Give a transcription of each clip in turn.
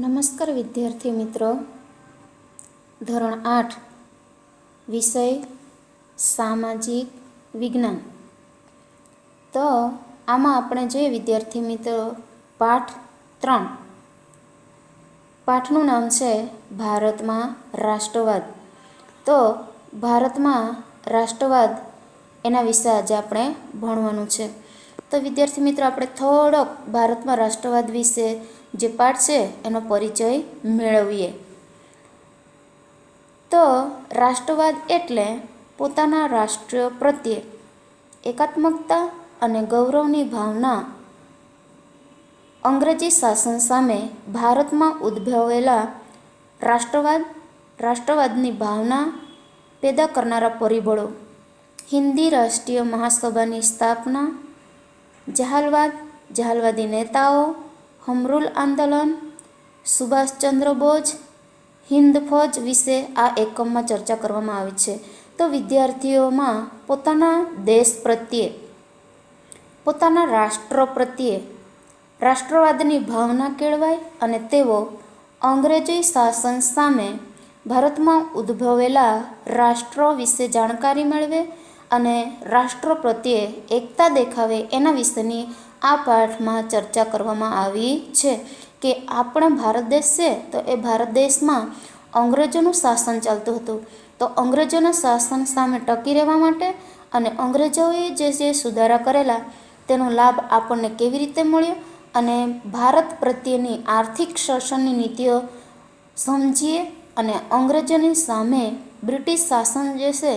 નમસ્કાર વિદ્યાર્થી મિત્રો. ધોરણ 8 વિષય સામાજિક વિજ્ઞાન. તો આમાં આપણે જોઈએ વિદ્યાર્થી મિત્રો પાઠ 3. પાઠનું નામ છે ભારતમાં રાષ્ટ્રવાદ. તો ભારતમાં રાષ્ટ્રવાદ એના વિશે આજે આપણે ભણવાનું છે. તો વિદ્યાર્થી મિત્રો આપણે થોડોક ભારતમાં રાષ્ટ્રવાદ વિશે જે પાઠ છે એનો પરિચય મેળવીએ. તો રાષ્ટ્રવાદ એટલે પોતાના રાષ્ટ્ર પ્રત્યે એકાત્મકતા અને ગૌરવની ભાવના અંગ્રેજી શાસન સામે ભારતમાં ઉદ્ભવેલા રાષ્ટ્રવાદની ભાવના પેદા કરનારા પરિબળો. હિન્દી રાષ્ટ્રીય મહાસભાની સ્થાપના, જહાલવાદી નેતાઓ, હમરૂલ આંદોલન, સુભાષચંદ્ર બોઝ, હિન્દ ફૌજ વિશે આ એકમમાં ચર્ચા કરવામાં આવી છે. તો વિદ્યાર્થીઓમાં પોતાના દેશ પ્રત્યે, પોતાના રાષ્ટ્ર પ્રત્યે રાષ્ટ્રવાદની ભાવના કેળવાય અને તેઓ અંગ્રેજી શાસન સામે ભારતમાં ઉદ્ભવેલા રાષ્ટ્રો વિશે જાણકારી મેળવે અને રાષ્ટ્ર પ્રત્યે એકતા દેખાવે એના વિશેની આ પાઠમાં ચર્ચા કરવામાં આવી છે. કે આપણો ભારત દેશ છે તો એ ભારત દેશમાં અંગ્રેજોનું શાસન ચાલતું હતું. તો અંગ્રેજોના શાસન સામે ટકી રહેવા માટે અને અંગ્રેજોએ જે સુધારા કરેલા તેનો લાભ આપણને કેવી રીતે મળ્યો અને ભારત પ્રત્યેની આર્થિક શાસનની નીતિઓ સમજીએ અને અંગ્રેજોની સામે બ્રિટિશ શાસન જે છે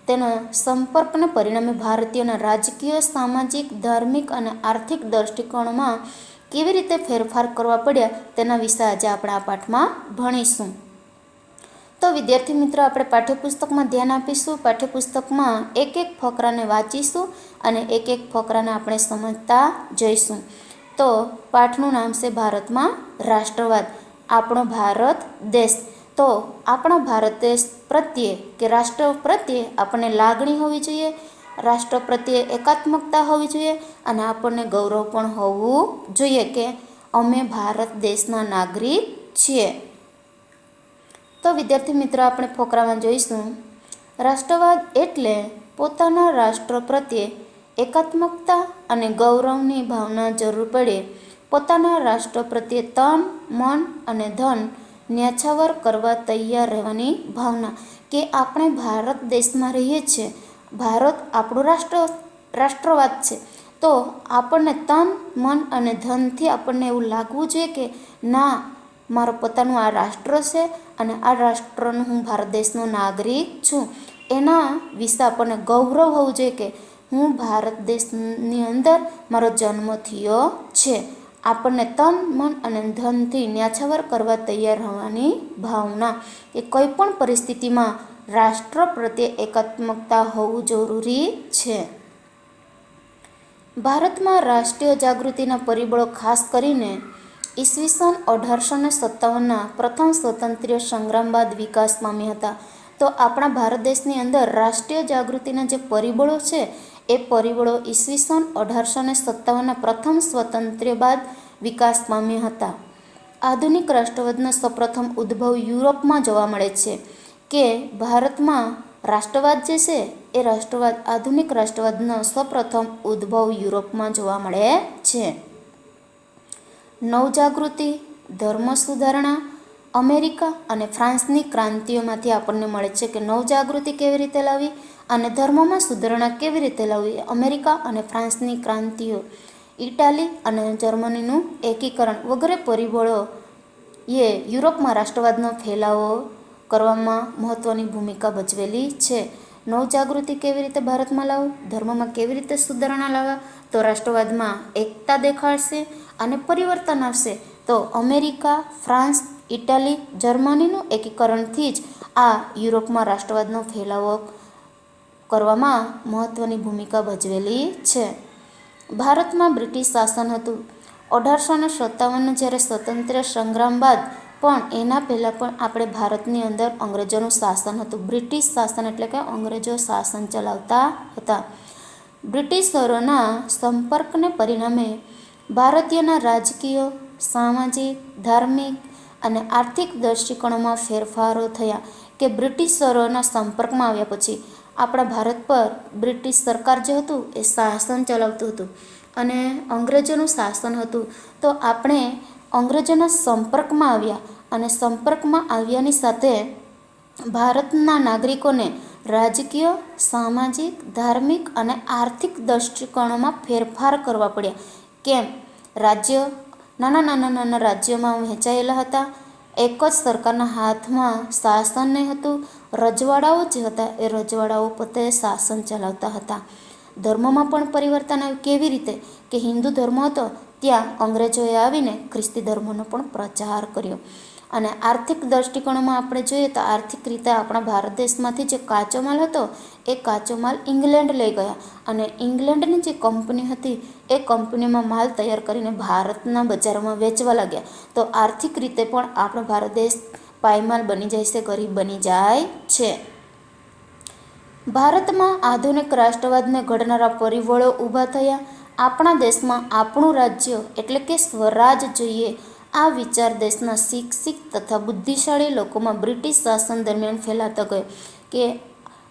તેના સંપર્કને પરિણામે ભારતીયોના રાજકીય, સામાજિક, ધાર્મિક અને આર્થિક દૃષ્ટિકોણમાં કેવી રીતે ફેરફાર કરવા પડ્યા તેના વિશે આજે આપણે આ પાઠમાં ભણીશું. તો વિદ્યાર્થી મિત્રો આપણે પાઠ્યપુસ્તકમાં ધ્યાન આપીશું. પાઠ્યપુસ્તકમાં એક એક ફકરાને વાંચીશું અને એક એક ફકરાને આપણે સમજતા જઈશું. તો પાઠનું નામ છે ભારતમાં રાષ્ટ્રવાદ. આપણો ભારત દેશ. તો આપણા ભારત દેશ પ્રત્યે કે રાષ્ટ્ર પ્રત્યે આપણને લાગણી હોવી જોઈએ, રાષ્ટ્ર પ્રત્યે એકાત્મકતા હોવી જોઈએ અને આપણને ગૌરવ પણ હોવું જોઈએ કે અમે ભારત દેશના નાગરિક છીએ. તો વિદ્યાર્થી મિત્રો આપણે ફકરામાં જોઈશું. રાષ્ટ્રવાદ એટલે પોતાના રાષ્ટ્ર પ્રત્યે એકાત્મકતા અને ગૌરવની ભાવના જરૂર પડે પોતાના રાષ્ટ્ર પ્રત્યે તન, મન અને ધન ન્યાછાવર કરવા તૈયાર રહેવાની ભાવના. કે આપણે ભારત દેશમાં રહીએ છીએ, ભારત આપણું રાષ્ટ્રવાદ છે. તો આપણને તન, મન અને ધનથી આપણને એવું લાગવું જોઈએ કે ના, મારું પોતાનું આ રાષ્ટ્ર છે અને આ રાષ્ટ્રનું હું ભારત દેશનો નાગરિક છું. એના વિશે આપણને ગૌરવ હોવું જોઈએ કે હું ભારત દેશની અંદર મારો જન્મ થયો છે. આપણને તન, મન અને ધનથી ન્યાછાવર કરવા તૈયાર હોવાની ભાવના. કે કોઈ પણ પરિસ્થિતિમાં રાષ્ટ્ર પ્રત્યે એકાત્મકતા હોવું જરૂરી છે. ભારતમાં રાષ્ટ્રીય જાગૃતિના પરિબળો ખાસ કરીને ઈસવીસન 1857ના પ્રથમ સ્વતંત્ર્ય સંગ્રામ બાદ વિકાસ પામ્યા હતા. તો આપણા ભારત દેશની અંદર રાષ્ટ્રીય જાગૃતિના જે પરિબળો છે એ પરિબળો ઈસવીસન 1857ના પ્રથમ સ્વતંત્ર્ય બાદ વિકાસ પામ્યા હતા. આધુનિક રાષ્ટ્રવાદનો સૌપ્રથમ ઉદ્ભવ યુરોપમાં જોવા મળે છે. કે ભારતમાં રાષ્ટ્રવાદ જે છે એ રાષ્ટ્રવાદ, આધુનિક રાષ્ટ્રવાદનો સૌપ્રથમ ઉદ્ભવ યુરોપમાં જોવા મળે છે. નવજાગૃતિ, ધર્મ સુધારણા અમેરિકા અને ફ્રાન્સની ક્રાંતિઓમાંથી આપણને મળે છે. કે નવજાગૃતિ કેવી રીતે લાવી અને ધર્મમાં સુધારણા કેવી રીતે લાવવી અમેરિકા અને ફ્રાન્સની ક્રાંતિઓ, ઇટાલી અને જર્મનીનું એકીકરણ વગેરે પરિબળો એ યુરોપમાં રાષ્ટ્રવાદનો ફેલાવો કરવામાં મહત્ત્વની ભૂમિકા ભજવેલી છે. નવજાગૃતિ કેવી રીતે ભારતમાં લાવવું, ધર્મમાં કેવી રીતે સુધારણા લાવવા, તો રાષ્ટ્રવાદમાં એકતા દેખાડશે અને પરિવર્તન આવશે. તો અમેરિકા, ફ્રાન્સ, ઇટાલી, જર્મનીનું એકીકરણથી જ આ યુરોપમાં રાષ્ટ્રવાદનો ફેલાવો કરવામાં મહત્ત્વની ભૂમિકા ભજવેલી છે. ભારતમાં બ્રિટિશ શાસન હતું. 1857 જ્યારે સ્વતંત્ર્ય સંગ્રામ બાદ પણ એના પહેલાં પણ આપણે ભારતની અંદર અંગ્રેજોનું શાસન હતું. બ્રિટિશ શાસન એટલે કે અંગ્રેજો શાસન ચલાવતા હતા. બ્રિટિશરોના સંપર્કને પરિણામે ભારતીયના રાજકીય, સામાજિક, ધાર્મિક અને આર્થિક દૃષ્ટિકોણમાં ફેરફારો થયા કે બ્રિટિશરોના સંપર્કમાં આવ્યા પછી આપણા ભારત પર બ્રિટિશ સરકાર જે હતું એ શાસન ચલાવતું હતું અને અંગ્રેજોનું શાસન હતું. તો આપણે અંગ્રેજોના સંપર્કમાં આવ્યા અને સંપર્કમાં આવ્યાની સાથે ભારતના નાગરિકોને રાજકીય, સામાજિક, ધાર્મિક અને આર્થિક દૃષ્ટિકોણોમાં ફેરફાર કરવા પડ્યા. કેમ? રાજ્ય નાના રાજ્યોમાં વહેંચાયેલા હતા. એક જ સરકારના હાથમાં શાસન નહીં હતું. રજવાડાઓ જે હતા એ રજવાડાઓ પોતે શાસન ચલાવતા હતા. ધર્મમાં પણ પરિવર્તન આવ્યું. કેવી રીતે? કે હિન્દુ ધર્મ હતો ત્યાં અંગ્રેજોએ આવીને ખ્રિસ્તી ધર્મનો પણ પ્રચાર કર્યો. અને આર્થિક દૃષ્ટિકોણમાં આપણે જોઈએ તો આર્થિક રીતે આપણા ભારત દેશમાંથી જે કાચો માલ હતો એ કાચો માલ ઇંગ્લેન્ડ લઈ ગયા અને ઇંગ્લેન્ડની જે કંપની હતી એ કંપનીમાં માલ તૈયાર કરીને ભારતના બજારોમાં વેચવા લાગ્યા. તો આર્થિક રીતે પણ આપણો ભારત દેશ પાયમાલ બની જાય છે, ગરીબ બની જાય છે. ભારતમાં આધુનિક રાષ્ટ્રવાદને ઘડનારા પરિબળો ઊભા થયા. આપણા દેશમાં આપણું રાજ્ય એટલે કે સ્વરાજ જોઈએ આ વિચાર દેશના શિક્ષિત તથા બુદ્ધિશાળી લોકોમાં બ્રિટિશ શાસન દરમિયાન ફેલાતો ગયો કે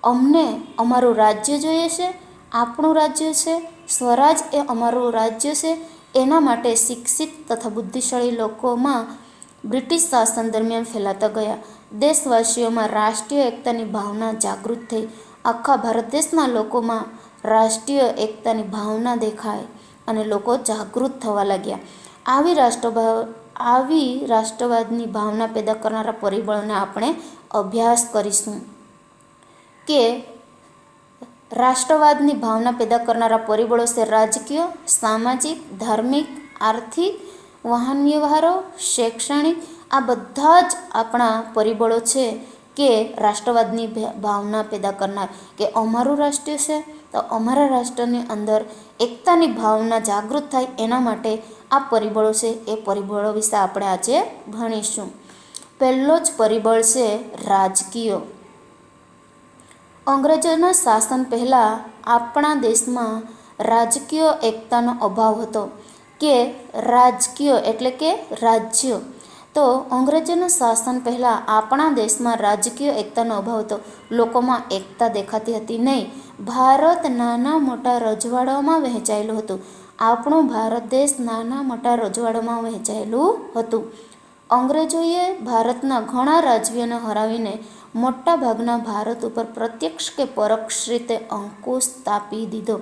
અમને અમારું રાજ્ય જોઈએ છે, આપણું રાજ્ય છે, સ્વરાજ એ અમારું રાજ્ય છે. એના માટે શિક્ષિત તથા બુદ્ધિશાળી લોકોમાં બ્રિટિશ શાસન દરમિયાન ફેલાતા ગયા. દેશવાસીઓમાં રાષ્ટ્રીય એકતાની ભાવના જાગૃત થઈ. આખા ભારત દેશના લોકોમાં રાષ્ટ્રીય એકતાની ભાવના દેખાય અને લોકો જાગૃત થવા લાગ્યા. આવી રાષ્ટ્રવાદની ભાવના પેદા કરનારા પરિબળોને આપણે અભ્યાસ કરીશું કે રાષ્ટ્રવાદની ભાવના પેદા કરનારા પરિબળો છે રાજકીય, સામાજિક, ધાર્મિક, આર્થિક, વાહન વ્યવહારો, શૈક્ષણિક. આ બધા જ આપણા પરિબળો છે કે રાષ્ટ્રવાદની ભાવના પેદા કરનાર કે અમારું રાષ્ટ્ર છે તો અમારા રાષ્ટ્રની અંદર એકતાની ભાવના જાગૃત થાય એના માટે આ પરિબળો છે. એ પરિબળો વિશે આપણે આજે ભણીશું. પહેલો જ પરિબળ છે રાજકીય. અંગ્રેજોના શાસન પહેલાં આપણા દેશમાં રાજકીય એકતાનો અભાવ હતો કે રાજકીય એટલે કે રાજ્ય. તો અંગ્રેજોના શાસન પહેલાં આપણા દેશમાં રાજકીય એકતાનો અભાવ હતો. લોકોમાં એકતા દેખાતી હતી નહીં. ભારત નાના મોટા રજવાડાઓમાં વહેંચાયેલું હતું. આપણું ભારત દેશ નાના મોટા રજવાડામાં વહેંચાયેલું હતું. અંગ્રેજોએ ભારતના ઘણા રાજ્યોને હરાવીને મોટા ભાગના ભારત ઉપર પ્રત્યક્ષ કે પરોક્ષ રીતે અંકુશ સ્થાપી દીધો.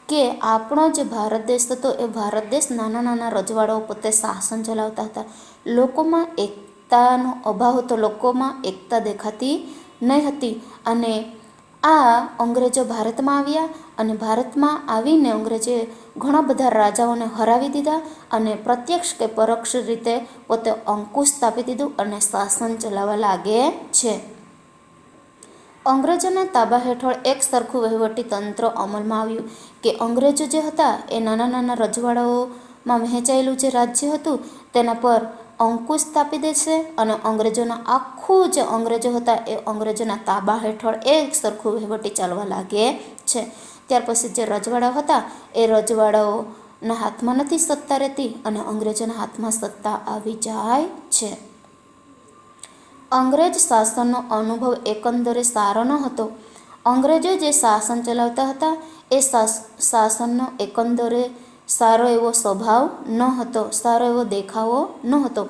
કે આપણો જે ભારત દેશ હતો એ ભારત દેશ નાના રજવાડાઓ પોતે શાસન ચલાવતા હતા. લોકોમાં એકતાનો અભાવ હતો. લોકોમાં એકતા દેખાતી નહીં હતી. અને આ અંગ્રેજો ભારતમાં આવ્યા અને ભારતમાં આવીને અંગ્રેજોએ ઘણા બધા રાજાઓને હરાવી દીધા અને પ્રત્યક્ષ કે પરોક્ષ રીતે પોતે અંકુશ સ્થાપી દીધું અને શાસન ચલાવવા લાગે છે. અંગ્રેજોના તાબા હેઠળ એક સરખું વહીવટી તંત્ર અમલમાં આવ્યું કે અંગ્રેજો જે હતા એ નાના રજવાડાઓમાં વહેંચાયેલું જે રાજ્ય હતું તેના પર અંકુશ સ્થાપી દેશે અને અંગ્રેજોના આખું જે અંગ્રેજો હતા એ અંગ્રેજોના તાબા હેઠળ એક સરખું વહીવટી ચાલવા લાગે છે. ત્યાર પછી જે રજવાડાઓ હતા એ રજવાડાઓના હાથમાં નથી સત્તા રહેતી અને અંગ્રેજોના હાથમાં સત્તા આવી જાય છે. અંગ્રેજ શાસનનો અનુભવ એકંદરે સારો ન હતો. અંગ્રેજો જે શાસન ચલાવતા હતા એ શાસનનો એકંદરે સારો એવો સ્વભાવ ન હતો, સારો એવો દેખાવો ન હતો.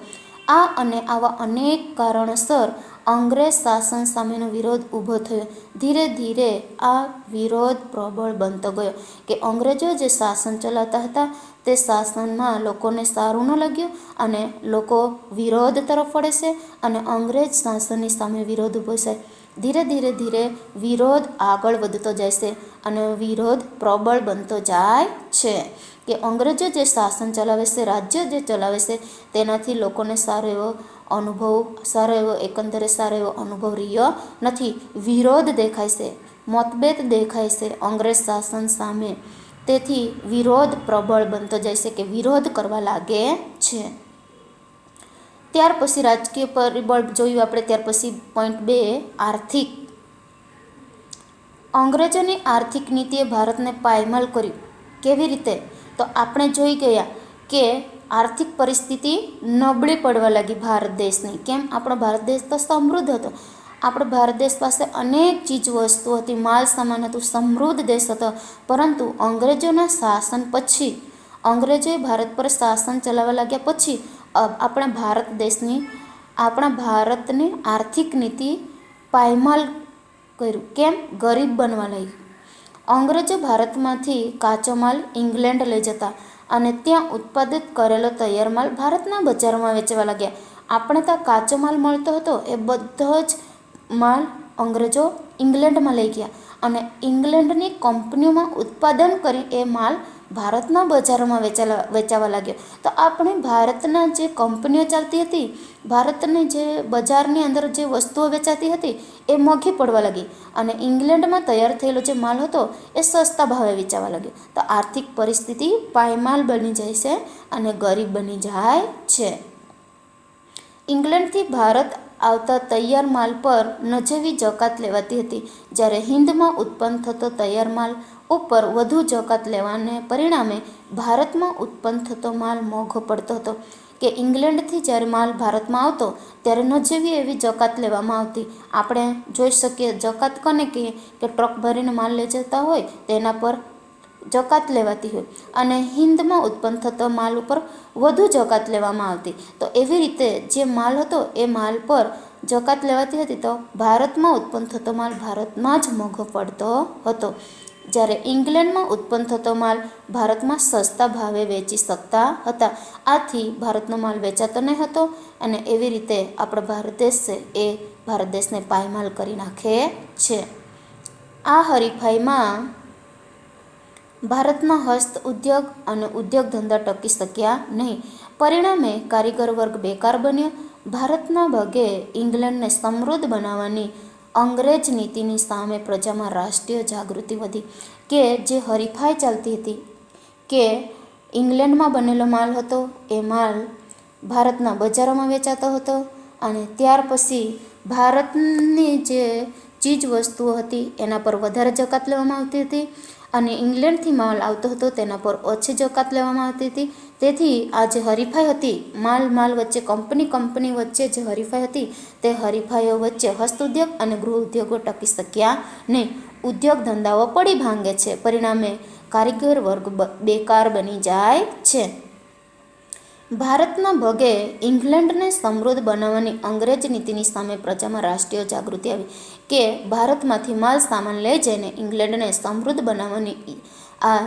આ અને આવા અનેક કારણોસર અંગ્રેજ શાસન સામેનો વિરોધ ઊભો થયો. ધીરે ધીરે આ વિરોધ પ્રબળ બનતો ગયો કે અંગ્રેજો જે શાસન ચલાવતા હતા તે શાસનમાં લોકોને સારું ન લાગ્યું અને લોકો વિરોધ તરફ વળે છે અને અંગ્રેજ શાસનની સામે વિરોધ ઊભો છે. ધીરે ધીરે વિરોધ આગળ વધતો જાય છે અને વિરોધ પ્રબળ બનતો જાય છે કે અંગ્રેજો જે શાસન ચલાવે છે, રાજ્ય જે ચલાવે છે તેનાથી લોકોને એકંદરે સારો એવો અનુભવ રહ્યો નથી. વિરોધ દેખાય છે, મતભેદ દેખાય છે અંગ્રેજ શાસન સામે. તેથી વિરોધ પ્રબળ બનતો જાય છે કે વિરોધ કરવા લાગે છે. ત્યાર પછી રાજકીય પરિબળ જોયું આપણે. ત્યાર પછી પોઈન્ટ 2 આર્થિક. અંગ્રેજોની આર્થિક નીતિએ ભારતને પાયમાલ કર્યું. કેવી રીતે? તો આપણે જોઈ ગયા કે આર્થિક પરિસ્થિતિ નબળી પડવા લાગી ભારત દેશની. કેમ? આપણો ભારત દેશ તો સમૃદ્ધ હતો. આપણો ભારત દેશ પાસે અનેક ચીજ વસ્તુ હતી, માલ સામાન હતું, સમૃદ્ધ દેશ હતો. પરંતુ અંગ્રેજોના શાસન પછી, અંગ્રેજોએ ભારત પર શાસન ચલાવવા લાગ્યા પછી આપણા ભારતની આર્થિક નીતિ પાયમાલ કર્યું. કેમ? ગરીબ બનવા લાગ્યું. અંગ્રેજો ભારતમાંથી કાચો માલ ઇંગ્લેન્ડ લઈ જતા અને ત્યાં ઉત્પાદિત કરેલો તૈયાર માલ ભારતના બજારોમાં વેચવા લાગ્યા. આપણે ત્યાં કાચો માલ મળતો હતો એ બધો જ માલ અંગ્રેજો ઇંગ્લેન્ડમાં લઈ ગયા અને ઇંગ્લેન્ડની કંપનીઓમાં ઉત્પાદન કરી એ માલ ભારતના બજારોમાં વેચાવા લાગ્યો. તો આપણે ભારતના જે કંપનીઓ ચાલતી હતી, ભારતની જે બજારની અંદર જે વસ્તુઓ વેચાતી હતી એ મોંઘી પડવા લાગી અને ઇંગ્લેન્ડમાં તૈયાર થયેલો જે માલ હતો એ સસ્તા ભાવે વેચાવા લાગ્યો. તો આર્થિક પરિસ્થિતિ પાયમાલ બની જાય છે અને ગરીબ બની જાય છે. ઇંગ્લેન્ડથી ભારત આવતા તૈયાર માલ પર નજીવી જકાત લેવાતી હતી, જ્યારે હિન્દમાં ઉત્પન્ન થતો તૈયાર માલ ઉપર વધુ જકાત લેવાને પરિણામે ભારતમાં ઉત્પન્ન થતો માલ મોંઘો પડતો હતો. કે ઇંગ્લેન્ડથી જ્યારે માલ ભારતમાં આવતો ત્યારે નજીવી એવી જકાત લેવામાં આવતી. આપણે જોઈ શકીએ, જકાત કોને કહીએ? કે ટ્રક ભરીને માલ લઈ જતા હોય તેના પર જકાત લેવાતી હોય અને હિન્દમાં ઉત્પન્ન થતો માલ ઉપર વધુ જકાત લેવામાં આવતી. તો એવી રીતે જે માલ હતો એ માલ પર જકાત લેવાતી હતી. તો ભારતમાં ઉત્પન્ન થતો માલ ભારતમાં જ મોંઘો પડતો હતો, જ્યારે ઇંગ્લેન્ડમાં ઉત્પન્ન થતો માલ ભારતમાં સસ્તા ભાવે વેચી શકતા હતા. આથી ભારતનો માલ વેચાતો નહીં હતો અને એવી રીતે આપણો ભારત દેશ છે એ ભારત દેશને પાયમાલ કરી નાખે છે. આ હરીફાઈમાં ભારતના હસ્ત ઉદ્યોગ અને ઉદ્યોગ ધંધા ટકી શક્યા નહીં. પરિણામે કારીગર વર્ગ બેકાર બન્યો. ભારતના ભાગે ઇંગ્લેન્ડને સમૃદ્ધ બનાવવાની અંગ્રેજ નીતિની સામે પ્રજામાં રાષ્ટ્રીય જાગૃતિ વધી. કે જે હરીફાઈ ચાલતી હતી કે ઇંગ્લેન્ડમાં બનેલો માલ હતો એ માલ ભારતના બજારોમાં વેચાતો હતો અને ત્યાર પછી ભારતની જે ચીજ વસ્તુઓ હતી એના પર વધારે જકાત લેવામાં આવતી હતી અને ઇંગ્લેન્ડથી માલ આવતો હતો તેના પર ઓછી જકાત લેવામાં આવતી હતી. તેથી આ જે હરીફાઈ હતી, માલ વચ્ચે, કંપની વચ્ચે જે હરીફાઈ હતી તે હરીફાઈઓ વચ્ચે હસ્તઉદ્યોગ અને ગૃહ ઉદ્યોગો ટકી શક્યા નહીં. ઉદ્યોગ ધંધાઓ પડી ભાંગે છે. પરિણામે કારીગર વર્ગ બેકાર બની જાય છે. ભારતના ભોગે ઇંગ્લેન્ડને સમૃદ્ધ બનાવવાની અંગ્રેજ નીતિની સામે પ્રજામાં રાષ્ટ્રીય જાગૃતિ આવી. કે ભારતમાંથી માલ સામાન લઈ જઈને ઇંગ્લેન્ડને સમૃદ્ધ બનાવવાની આ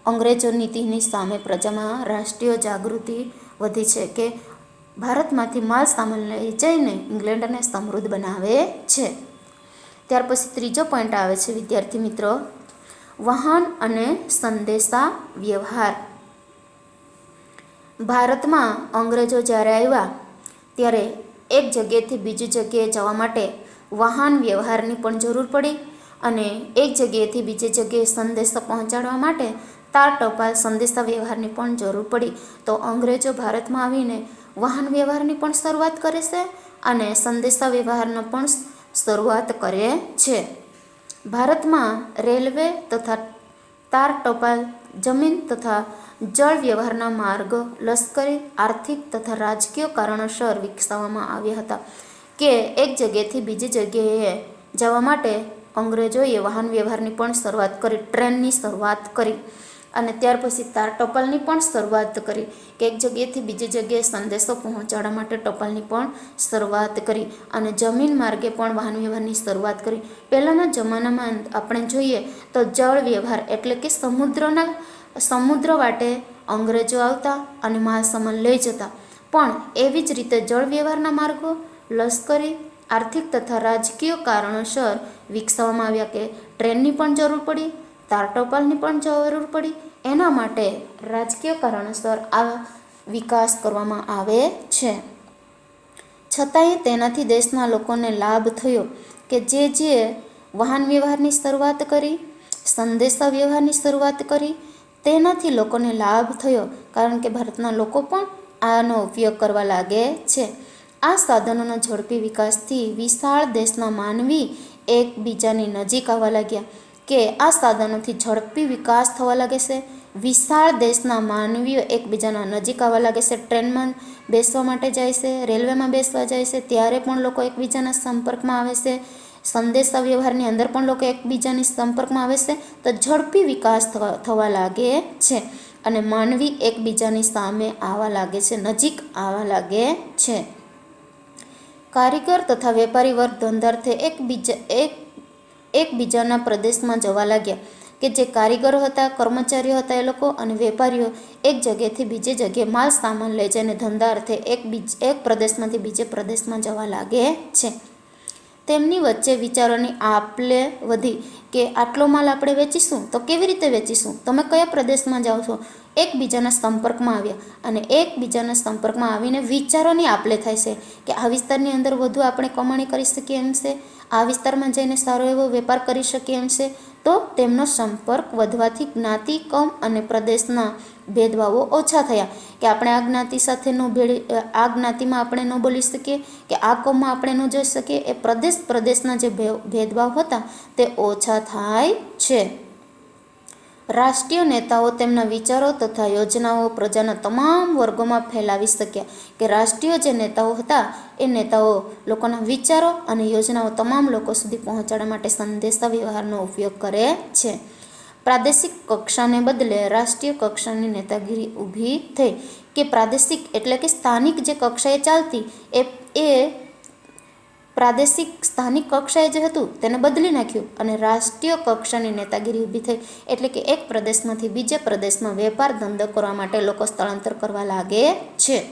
અંગ્રેજો નીતિની સામે પ્રજામાં રાષ્ટ્રીય જાગૃતિ વધી છે કે ભારતમાંથી માલ સામાન લઈ જઈને ઇંગ્લેન્ડને સમૃદ્ધ બનાવે છે. ત્યાર પછી ત્રીજો પોઈન્ટ આવે છે વિદ્યાર્થી મિત્રો, વાહન અને સંદેશા વ્યવહાર. ભારતમાં અંગ્રેજો જ્યારે આવ્યા ત્યારે એક જગ્યાએથી બીજી જગ્યાએ જવા માટે વાહન વ્યવહારની પણ જરૂર પડી અને એક જગ્યાએથી બીજી જગ્યાએ સંદેશો પહોંચાડવા માટે તાર ટપાલ સંદેશા વ્યવહારની પણ જરૂર પડી. તો અંગ્રેજો ભારતમાં આવીને વાહન વ્યવહારની પણ શરૂઆત કરે છે અને સંદેશા વ્યવહારનો પણ શરૂઆત કરે છે. ભારતમાં રેલવે તથા તાર ટપાલ, જમીન તથા જળ વ્યવહારના માર્ગ લશ્કરી, આર્થિક તથા રાજકીય કારણોસર વિકસાવવામાં આવ્યા હતા. કે એક જગ્યાએથી બીજી જગ્યાએ જવા માટે અંગ્રેજોએ વાહન વ્યવહારની પણ શરૂઆત કરી, ટ્રેનની શરૂઆત કરી અને ત્યાર પછી તાર ટપાલની પણ શરૂઆત કરી. કે એક જગ્યાએથી બીજી જગ્યાએ સંદેશો પહોંચાડવા માટે ટપાલની પણ શરૂઆત કરી અને જમીન માર્ગે પણ વાહન વ્યવહારની શરૂઆત કરી. પહેલાંના જમાનામાં આપણે જોઈએ તો જળ વ્યવહાર એટલે કે સમુદ્ર વાટે અંગ્રેજો આવતા અને માલ સામાન લઈ જતા. પણ એવી જ રીતે જળ વ્યવહારના માર્ગો લશ્કરી, આર્થિક તથા રાજકીય કારણોસર વિકસાવવામાં આવ્યા. કે ટ્રેનની પણ જરૂર પડી, તાર ટપાલની પણ જરૂર પડી. એના માટે રાજકીય કારણોસર આ વિકાસ કરવામાં આવે છે. છતાંય તેનાથી દેશના લોકોને લાભ થયો કે જે વાહન વ્યવહારની શરૂઆત કરી, સંદેશા વ્યવહારની શરૂઆત કરી, તેનાથી લોકોને લાભ થયો કારણ કે ભારતના લોકો પણ આનો ઉપયોગ કરવા લાગે છે. આ સાધનોનો ઝડપી વિકાસથી વિશાળ દેશના માનવી એકબીજાની નજીક આવવા લાગ્યા. કે આ સાધનોથી ઝડપી વિકાસ થવા લાગે છે. વિશાળ દેશના માનવીઓ એકબીજાના નજીક આવવા લાગે છે. ટ્રેનમાં બેસવા માટે જાય છે, રેલવેમાં બેસવા જાય છે, ત્યારે પણ લોકો એકબીજાના સંપર્કમાં આવે છે. સંદેશા વ્યવહારની અંદર પણ લોકો એકબીજાની સંપર્કમાં આવે છે. તો ઝડપી વિકાસ થવા લાગે છે અને માનવી એકબીજાની સામે આવવા લાગે છે, નજીક આવવા લાગે છે. કારીગર તથા વેપારી વર્ગ ધંધાર્થે એકબીજાના પ્રદેશમાં જવા લાગ્યા. કે જે કારીગરો હતા, કર્મચારીઓ હતા એ લોકો, અને વેપારીઓ એક જગ્યાએથી બીજી જગ્યાએ માલ સામાન લઈ જાય અને ધંધા અર્થે એક પ્રદેશમાંથી બીજે પ્રદેશમાં જવા લાગે છે. તેમની વચ્ચે વિચારોની આપ-લે વધી કે આટલો માલ આપણે વેચીશું તો કેવી રીતે વેચીશું, તમે કયા પ્રદેશમાં જાઓ છો. એકબીજાના સંપર્કમાં આવ્યા અને એકબીજાના સંપર્કમાં આવીને વિચારોની આપ-લે થાય છે કે આ વિસ્તારની અંદર વધુ આપણે કમાણી કરી શકીએ એમ છે, આ વિસ્તારમાં જઈને સારો એવો વેપાર કરી શકીએ એમ છે. તો તેમનો સંપર્ક વધવાથી જ્ઞાતિ, કમ અને પ્રદેશના ભેદભાવો ઓછા થયા. કે આપણે આ જ્ઞાતિ સાથે આ જ્ઞાતિમાં આપણે ન બોલી શકીએ કે આ કોમમાં આપણે ન જોઈ શકીએ, એ પ્રદેશના જે ભેદભાવ હતા તે ઓછા થાય છે. રાષ્ટ્રીય નેતાઓ તેમના વિચારો તથા યોજનાઓ પ્રજાના તમામ વર્ગોમાં ફેલાવી શક્યા. કે રાષ્ટ્રીય જે નેતાઓ હતા એ નેતાઓ લોકોના વિચારો અને યોજનાઓ તમામ લોકો સુધી પહોંચાડવા માટે સંદેશા વ્યવહારનો ઉપયોગ કરે છે. પ્રાદેશિક કક્ષાને બદલે રાષ્ટ્રીય કક્ષાની નેતાગીરી ઊભી થઈ. કે પ્રાદેશિક એટલે કે સ્થાનિક જે કક્ષાએ ચાલતી એ પ્રાદેશિક સ્થાનિક કક્ષાએ જે હતું તેને બદલી નાખ્યું અને રાષ્ટ્રીય કક્ષાની નેતાગીરી ઊભી થઈ. એટલે કે એક પ્રદેશમાંથી બીજે પ્રદેશમાં વેપાર ધંધો કરવા માટે લોકો સ્થળાંતર કરવા લાગે છે,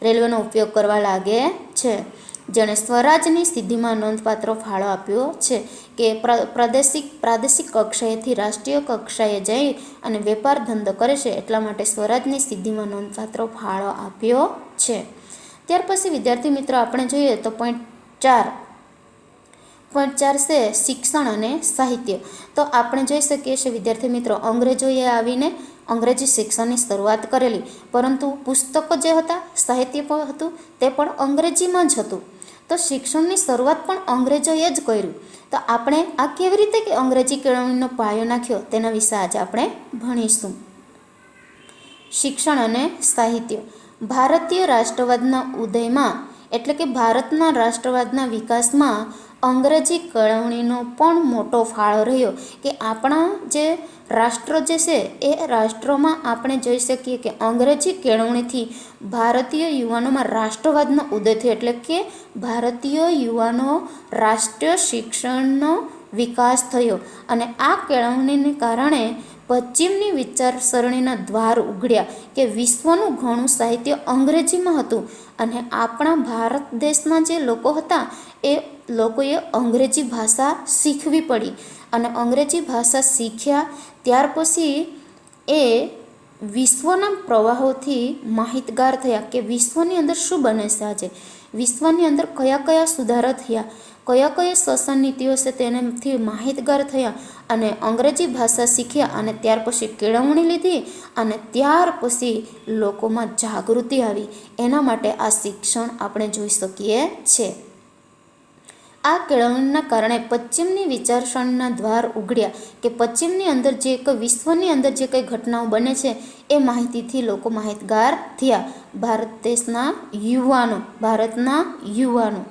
રેલવેનો ઉપયોગ કરવા લાગે છે. જેણે સ્વરાજની સિદ્ધિમાં નોંધપાત્ર ફાળો આપ્યો છે. કે પ્રાદેશિક કક્ષાએથી રાષ્ટ્રીય કક્ષાએ જઈ અને વેપાર ધંધો કરે છે, એટલા માટે સ્વરાજની સિદ્ધિમાં નોંધપાત્ર ફાળો આપ્યો છે. ત્યાર પછી વિદ્યાર્થી મિત્રો આપણે જોઈએ તો પોઈન્ટ 4 છે શિક્ષણ અને સાહિત્ય. તો આપણે જોઈ શકીએ છીએ વિદ્યાર્થી મિત્રો, અંગ્રેજોએ આવીને અંગ્રેજી શિક્ષણની શરૂઆત કરેલી, પરંતુ પુસ્તકો જે હતા, સાહિત્ય પણ હતું તે પણ અંગ્રેજીમાં જ હતું. તો શિક્ષણની શરૂઆત પણ અંગ્રેજોએ જ કર્યું. તો આપણે આ કેવી રીતે કે અંગ્રેજી કેળવણીનો પાયો નાખ્યો તેના વિશે આજે આપણે ભણીશું. શિક્ષણ અને સાહિત્ય. ભારતીય રાષ્ટ્રવાદના ઉદયમાં એટલે કે ભારતના રાષ્ટ્રવાદના વિકાસમાં અંગ્રેજી કેળવણીનો પણ મોટો ફાળો રહ્યો. કે આપણા જે રાષ્ટ્ર જે છે એ રાષ્ટ્રોમાં આપણે જોઈ શકીએ કે અંગ્રેજી કેળવણીથી ભારતીય યુવાનોમાં રાષ્ટ્રવાદનો ઉદય થયો. એટલે કે ભારતીય યુવાનો રાષ્ટ્રીય શિક્ષણનો વિકાસ થયો અને આ કેળવણીને કારણે પશ્ચિમની વિચારસરણીના દ્વાર ઉઘડ્યા. કે વિશ્વનું ઘણું સાહિત્ય અંગ્રેજીમાં હતું અને આપણા ભારત દેશના જે લોકો હતા એ લોકોએ અંગ્રેજી ભાષા શીખવી પડી અને અંગ્રેજી ભાષા શીખ્યા ત્યાર પછી એ વિશ્વના પ્રવાહોથી માહિતગાર થયા. કે વિશ્વની અંદર શું બને છે આજે, વિશ્વની અંદર કયા કયા સુધારા થયા, કયા કયા શાસન નીતિઓ છે તેનાથી માહિતગાર થયા અને અંગ્રેજી ભાષા શીખ્યા અને ત્યાર પછી કેળવણી લીધી અને ત્યાર પછી લોકોમાં જાગૃતિ આવી. એના માટે આ શિક્ષણ આપણે જોઈ શકીએ છીએ. આ કેળવણીના કારણે પશ્ચિમની વિચારસરણીના દ્વાર ઉઘડ્યા. કે પશ્ચિમની અંદર જે વિશ્વની અંદર જે કંઈ ઘટનાઓ બને છે એ માહિતીથી લોકો માહિતગાર થયા. ભારતના યુવાનો.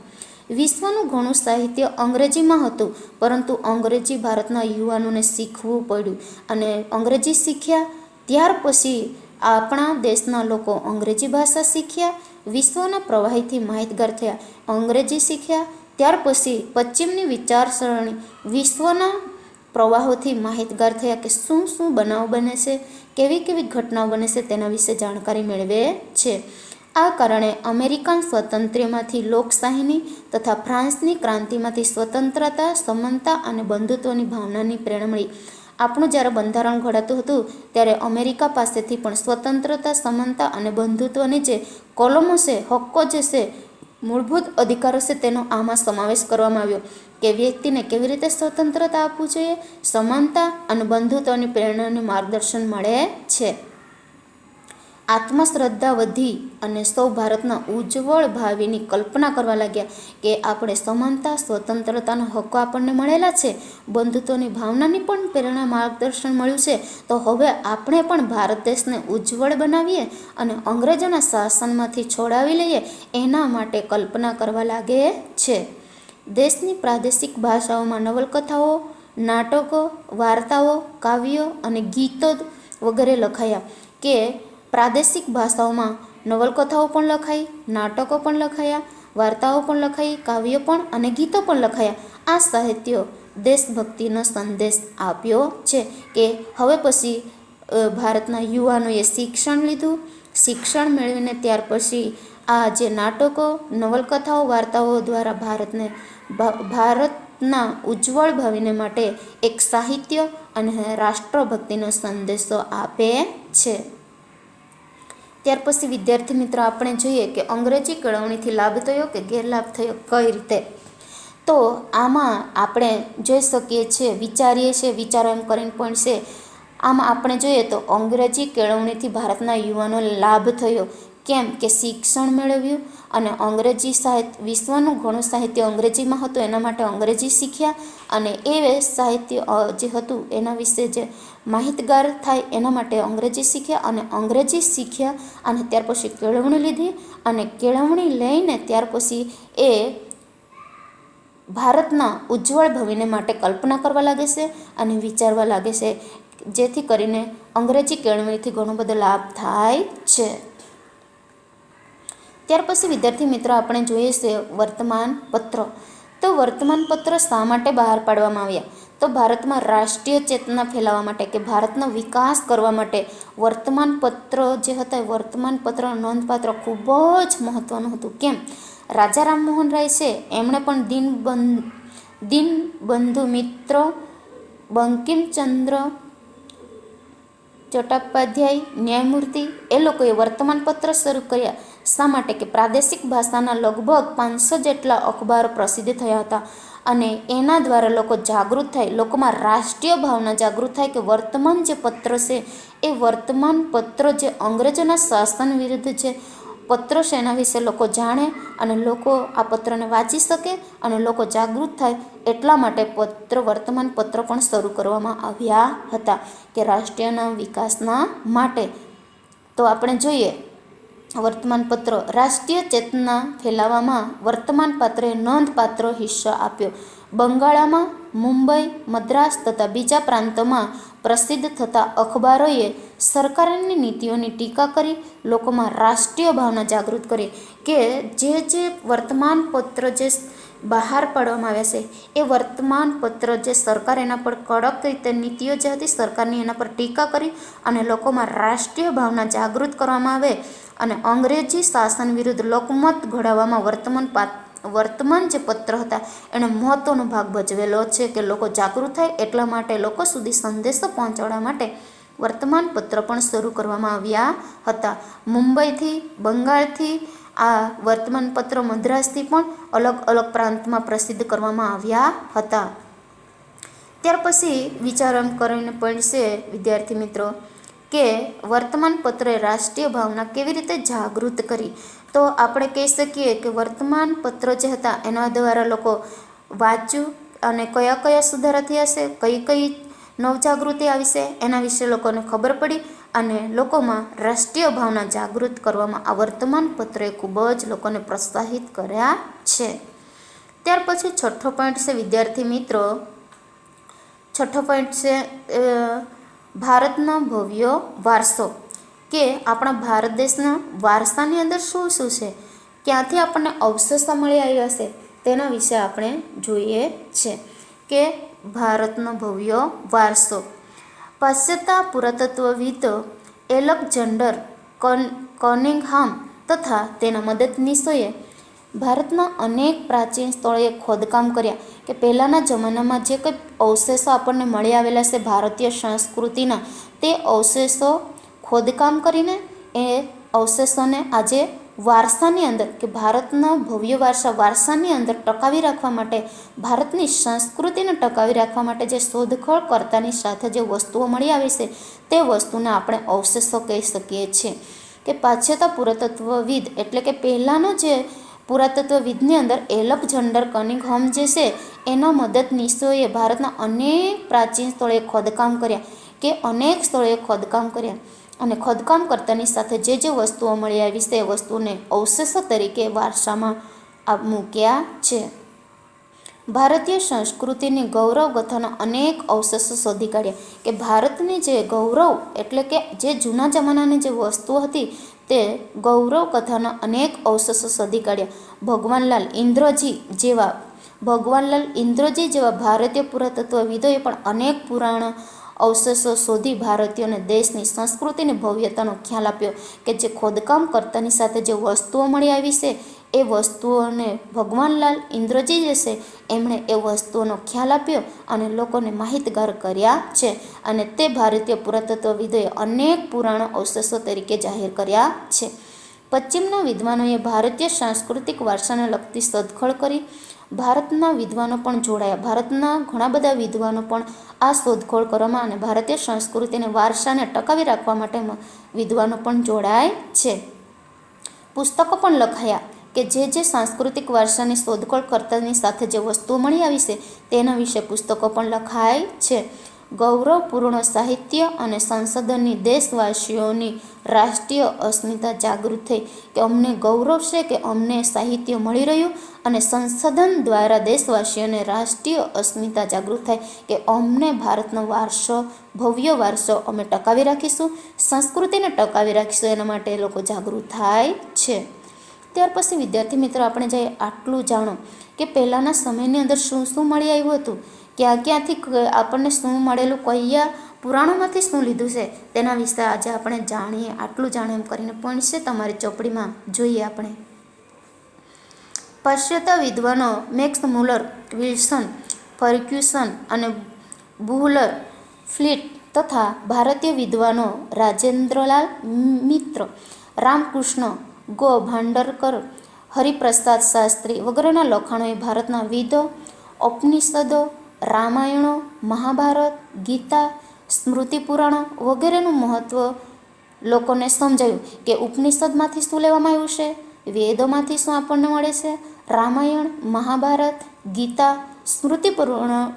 વિશ્વનું ઘણું સાહિત્ય અંગ્રેજીમાં હતું, પરંતુ અંગ્રેજી ભારતના યુવાનોને શીખવું પડ્યું અને અંગ્રેજી શીખ્યા ત્યાર પછી આપણા દેશના લોકો અંગ્રેજી ભાષા શીખ્યા, વિશ્વના પ્રવાહીથી માહિતગાર થયા. અંગ્રેજી શીખ્યા ત્યાર પછી પશ્ચિમની વિચારસરણી વિશ્વના પ્રવાહોથી માહિતગાર થયા કે શું શું બનાવ બને છે, કેવી કેવી ઘટનાઓ બને છે તેના વિશે જાણકારી મેળવે છે. આ કારણે અમેરિકન સ્વાતંત્ર્યમાંથી લોકશાહીની તથા ફ્રાન્સની ક્રાંતિમાંથી સ્વતંત્રતા, સમાનતા અને બંધુત્વની ભાવનાની પ્રેરણા મળી. આપણું જ્યારે બંધારણ ઘડાતું હતું ત્યારે અમેરિકા પાસેથી પણ સ્વતંત્રતા, સમાનતા અને બંધુત્વની જે કોલમો છે, હક્કો જે છે, મૂળભૂત અધિકારો છે તેનો આમાં સમાવેશ કરવામાં આવ્યો. કે વ્યક્તિને કેવી રીતે સ્વતંત્રતા આપવું જોઈએ, સમાનતા અને બંધુત્વની પ્રેરણાને માર્ગદર્શન મળે છે. આત્મશ્રદ્ધા વધી અને સૌ ભારતના ઉજ્જવળ ભાવિની કલ્પના કરવા લાગ્યા કે આપણે સમાનતા, સ્વતંત્રતાના હક્કો આપણને મળેલા છે, બંધુત્વની ભાવનાની પણ પ્રેરણા, માર્ગદર્શન મળ્યું છે. તો હવે આપણે પણ ભારત દેશને ઉજ્જવળ બનાવીએ અને અંગ્રેજોના શાસનમાંથી છોડાવી લઈએ, એના માટે કલ્પના કરવા લાગે છે. દેશની પ્રાદેશિક ભાષાઓમાં નવલકથાઓ, નાટકો, વાર્તાઓ, કાવ્યો અને ગીતો વગેરે લખાયા. કે પ્રાદેશિક ભાષાઓમાં નવલકથાઓ પણ લખાઈ, નાટકો પણ લખાયા, વાર્તાઓ પણ લખાઈ, કાવ્યો પણ અને ગીતો પણ લખાયા. આ સાહિત્યો દેશભક્તિનો સંદેશ આપ્યો છે કે હવે પછી ભારતના યુવાનોએ શિક્ષણ લીધું. શિક્ષણ મેળવીને ત્યાર પછી આ જે નાટકો, નવલકથાઓ, વાર્તાઓ દ્વારા ભારતના ઉજ્જવળ ભાવિને માટે એક સાહિત્ય અને રાષ્ટ્રભક્તિનો સંદેશો આપે છે. ત્યાર પછી વિદ્યાર્થી મિત્રો આપણે જોઈએ કે અંગ્રેજી કેળવણીથી લાભ થયો કે ગેરલાભ થયો, કઈ રીતે. તો આમાં આપણે જોઈ શકીએ છીએ, વિચારીએ છીએ, વિચારો એમ કરીને પણ છે. આમાં આપણે જોઈએ તો અંગ્રેજી કેળવણીથી ભારતના યુવાનો લાભ થયો. કેમ કે શિક્ષણ મેળવ્યું અને અંગ્રેજી સાહિત્ય, વિશ્વનું ઘણું સાહિત્ય અંગ્રેજીમાં હતું, એના માટે અંગ્રેજી શીખ્યા અને એ સાહિત્ય જે હતું એના વિશે જે માહિતગાર થાય એના માટે અંગ્રેજી શીખ્યા અને અંગ્રેજી શીખ્યા અને ત્યાર પછી કેળવણી લીધી અને કેળવણી લઈને ત્યાર પછી એ ભારતના ઉજ્જવળ ભવિને માટે કલ્પના કરવા લાગે છે અને વિચારવા લાગે છે, જેથી કરીને અંગ્રેજી કેળવણીથી ઘણો બધો લાભ થાય છે. ત્યાર પછી વિદ્યાર્થી મિત્રો આપણે જોઈએ છે વર્તમાન પત્ર. તો વર્તમાન પત્ર શા માટે બહાર પાડવામાં આવ્યા? તો ભારતમાં રાષ્ટ્રીય ચેતના ફેલાવવા માટે, કે ભારતનો વિકાસ કરવા માટે વર્તમાન પત્ર જે હતા, વર્તમાન પત્ર નોંધપાત્ર ખૂબ જ મહત્વનું હતું. કેમ? રાજા રામમોહન રાય છે, એમણે પણ દીનબંધુ મિત્ર, બંકિમચંદ્ર ચટ્ટોપાધ્યાય, ન્યાયમૂર્તિ, એ લોકોએ વર્તમાન પત્ર શરૂ કર્યા. શા માટે? કે પ્રાદેશિક ભાષાના લગભગ 500 જેટલા અખબારો પ્રસિદ્ધ થયા હતા અને એના દ્વારા લોકો જાગૃત થાય, લોકોમાં રાષ્ટ્રીય ભાવના જાગૃત થાય કે વર્તમાન જે પત્ર છે એ વર્તમાન પત્ર જે અંગ્રેજોના શાસન વિરુદ્ધ જે પત્ર છે એના વિશે લોકો જાણે અને લોકો આ પત્રને વાંચી શકે અને લોકો જાગૃત થાય, એટલા માટે વર્તમાન પત્ર પણ શરૂ કરવામાં આવ્યા હતા કે રાષ્ટ્રીયના વિકાસના માટે. તો આપણે જોઈએ વર્તમાન પત્ર રાષ્ટ્રીય ચેતના ફેલાવવામાં વર્તમાન પત્રએ નોંધપાત્ર હિસ્સો આપ્યો. બંગાળમાં, મુંબઈ, મદ્રાસ તથા બીજા પ્રાંતોમાં પ્રસિદ્ધ થતા અખબારોએ સરકારની નીતિઓની ટીકા કરી, લોકોમાં રાષ્ટ્રીય ભાવના જાગૃત કરી. કે જે વર્તમાન પત્ર જે બહાર પાડવામાં આવ્યા છે એ વર્તમાન પત્ર જે સરકાર એના પર કડક રીતે નીતિઓ જે હતી સરકારની એના પર ટીકા કરી અને લોકોમાં રાષ્ટ્રીય ભાવના જાગૃત કરવામાં આવે અને અંગ્રેજી શાસન વિરુદ્ધ લોકમત ઘડાવવામાં વર્તમાન જે પત્ર હતા એણે મહત્વનો ભાગ ભજવેલો છે કે લોકો જાગૃત થાય, એટલા માટે લોકો સુધી સંદેશો પહોંચાડવા માટે વર્તમાન પત્ર પણ શરૂ કરવામાં આવ્યા હતા. મુંબઈથી, બંગાળથી આ વર્તમાન પત્ર મદ્રાસથી પણ અલગ અલગ પ્રાંતમાં પ્રસિદ્ધ કરવામાં આવ્યા હતા. ત્યાર પછી વિચારો એમ કરીને પડશે વિદ્યાર્થી મિત્રો કે વર્તમાન પત્રે રાષ્ટ્રીય ભાવના કેવી રીતે જાગૃત કરી. તો આપણે કહી શકીએ કે વર્તમાન પત્ર જે હતા એના દ્વારા લોકો વાંચ્યું અને કયા કયા સુધારા થયા છે, કઈ કઈ નવજાગૃતિ આવી છે એના વિશે લોકોને ખબર પડી અને લોકોમાં રાષ્ટ્રીય ભાવના જાગૃત કરવામાં આ વર્તમાન પત્રએ ખૂબ જ લોકોને પ્રોત્સાહિત કર્યા છે. ત્યાર પછી છઠ્ઠો પોઈન્ટ છે વિદ્યાર્થી મિત્રો, છઠ્ઠો પોઈન્ટ છે ભારતનો ભવ્ય વારસો. કે આપણા ભારત દેશના વારસાની અંદર શું શું છે, ક્યાંથી આપણને અવશેષો મળી આવ્યા છે તેના વિશે આપણે જોઈએ છે. કે ભારતનો ભવ્ય વારસો. પાશ્ચાત્ય પુરાતત્વવિદ એલેક્ઝાન્ડર કનિંઘહામ તથા તેના મદદનીશોએ ભારતના અનેક પ્રાચીન સ્થળોએ ખોદકામ કર્યા. કે પહેલાંના જમાનામાં જે કંઈ અવશેષો આપણને મળી આવેલા છે ભારતીય સંસ્કૃતિના, તે અવશેષો ખોદકામ કરીને એ અવશેષોને આજે વારસાની અંદર, કે ભારતના ભવ્ય વારસાની અંદર ટકાવી રાખવા માટે, ભારતની સંસ્કૃતિને ટકાવી રાખવા માટે જે શોધખોળ કરતાની સાથે જે વસ્તુઓ મળી આવી છે તે વસ્તુને આપણે અવશેષો કહી શકીએ છીએ. કે પાશ્ચાત્ય પુરાતત્વવિદ એટલે કે પહેલાંનો જે પુરાતત્વવિદની અંદર એલેક્ઝાન્ડર કનિંઘહામ જે છે એના મદદનીશોએ ભારતના અનેક પ્રાચીન સ્થળોએ ખોદકામ કર્યા અને ખોદકામ કરતાની સાથે જે વસ્તુઓ મળી આવી છે એ વસ્તુને અવશેષો તરીકે વારસામાં મૂક્યા છે. ભારતીય સંસ્કૃતિની ગૌરવ ગાથાના અનેક અવશેષો શોધી કાઢ્યા કે ભારતની જે ગૌરવ એટલે કે જે જૂના જમાનાની જે વસ્તુઓ હતી તે ગૌરવ કથાના અનેક અવશેષો શોધી કાઢ્યા. ભગવાનલાલ ઇન્દ્રોજી જેવા ભારતીય પુરાતત્વવિદોએ પણ અનેક પુરાણ અવશેષો શોધી ભારતીયોને દેશની સંસ્કૃતિની ભવ્યતાનો ખ્યાલ આપ્યો કે જે ખોદકામ કરતાની સાથે જે વસ્તુઓ મળી આવી છે એ વસ્તુઓને ભગવાનલાલ ઇન્દ્રોજી જે છે એમણે એ વસ્તુઓનો ખ્યાલ આપ્યો અને લોકોને માહિતગાર કર્યા છે અને તે ભારતીય પુરાતત્વવિદોએ અનેક પુરાણો અવશેષો તરીકે જાહેર કર્યા છે. પશ્ચિમના વિદ્વાનોએ ભારતીય સાંસ્કૃતિક વારસાને લગતી શોધખોળ કરી. ભારતના વિદ્વાનો પણ જોડાયા. ભારતના ઘણા બધા વિદ્વાનો પણ આ શોધખોળ કરવામાં અને ભારતીય સંસ્કૃતિને વારસાને ટકાવી રાખવા માટે વિદ્વાનો પણ જોડાય છે. પુસ્તકો પણ લખાયા કે જે સાંસ્કૃતિક વારસાની શોધખોળ કરતાની સાથે જે વસ્તુઓ મળી આવી છે તેના વિશે પુસ્તકો પણ લખાય છે. ગૌરવપૂર્ણ સાહિત્ય અને સંશોધનની દેશવાસીઓની રાષ્ટ્રીય અસ્મિતા જાગૃત થઈ કે અમને ગૌરવ છે કે અમને સાહિત્ય મળી રહ્યું અને સંશોધન દ્વારા દેશવાસીઓને રાષ્ટ્રીય અસ્મિતા જાગૃત થાય કે અમને ભારતનો વારસો ભવ્ય વારસો અમે ટકાવી રાખીશું, સંસ્કૃતિને ટકાવી રાખીશું, એના માટે એ લોકો જાગૃત થાય છે. ત્યાર પછી વિદ્યાર્થી મિત્રો આપણે જઈએ આટલું જાણો કે પહેલાંના સમયની અંદર શું શું મળી આવ્યું હતું, ક્યાંથી આપણને શું મળેલું, કયા પુરાણોમાંથી શું લીધું છે તેના વિશે આજે આપણે જાણીએ. આટલું જાણો એમ કરીને પોઈન્ટ છે તમારી ચોપડીમાં જોઈએ આપણે. પાશ્ચાત્ય વિદ્વાનો મેક્સ મુલર, વિલ્સન, ફર્ગ્યુસન અને બુહલર ફ્લીટ તથા ભારતીય વિદ્વાનો રાજેન્દ્રલાલ મિત્ર, રામકૃષ્ણ ગો ભાંડરકર, હરિપ્રસાદ શાસ્ત્રી વગેરેના લખાણોએ ભારતના વેદો, ઉપનિષદો, રામાયણો, મહાભારત, ગીતા, સ્મૃતિ પુરાણો વગેરેનું મહત્ત્વ લોકોને સમજાવ્યું કે ઉપનિષદમાંથી શું લેવામાં આવ્યું છે, વેદોમાંથી શું આપણને મળે છે, રામાયણ, મહાભારત, ગીતા, સ્મૃતિ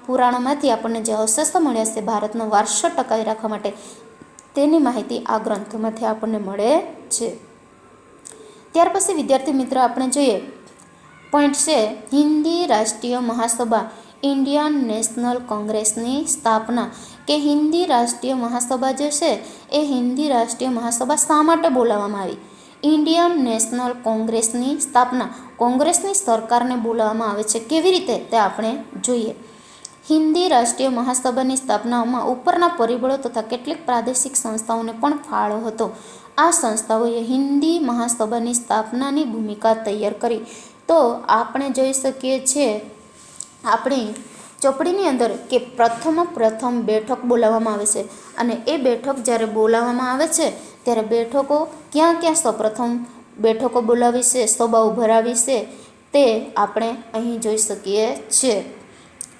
પુરાણોમાંથી આપણને જે અવશેષો મળ્યા છે ભારતનો વારસો ટકાવી રાખવા માટે તેની માહિતી આ ગ્રંથોમાંથી આપણને મળે છે. ત્યાર પછી વિદ્યાર્થી મિત્રો આપણે જોઈએ પોઈન્ટ છે હિન્દી રાષ્ટ્રીય મહાસભા, ઇન્ડિયન નેશનલ કોંગ્રેસની સ્થાપના કે હિન્દી રાષ્ટ્રીય મહાસભા જે છે એ હિન્દી રાષ્ટ્રીય મહાસભા શા માટે બોલાવવામાં આવી. ઇન્ડિયન નેશનલ કોંગ્રેસની સ્થાપના, કોંગ્રેસની સરકારને બોલાવવામાં આવે છે કેવી રીતે તે આપણે જોઈએ. હિન્દી રાષ્ટ્રીય મહાસભાની સ્થાપનામાં ઉપરના પરિબળો તથા કેટલીક પ્રાદેશિક સંસ્થાઓને પણ ફાળો હતો. આ સંસ્થાઓએ હિન્દી મહાસભાની સ્થાપનાની ભૂમિકા તૈયાર કરી. તો આપણે જોઈ શકીએ છીએ આપણી ચોપડીની અંદર કે પ્રથમ બેઠક બોલાવવામાં આવે છે અને એ બેઠક જ્યારે બોલાવવામાં આવે છે ત્યારે બેઠકો ક્યાં સૌપ્રથમ બેઠકો બોલાવી છે, સભાઓ ભરાવી છે તે આપણે અહીં જોઈ શકીએ છીએ.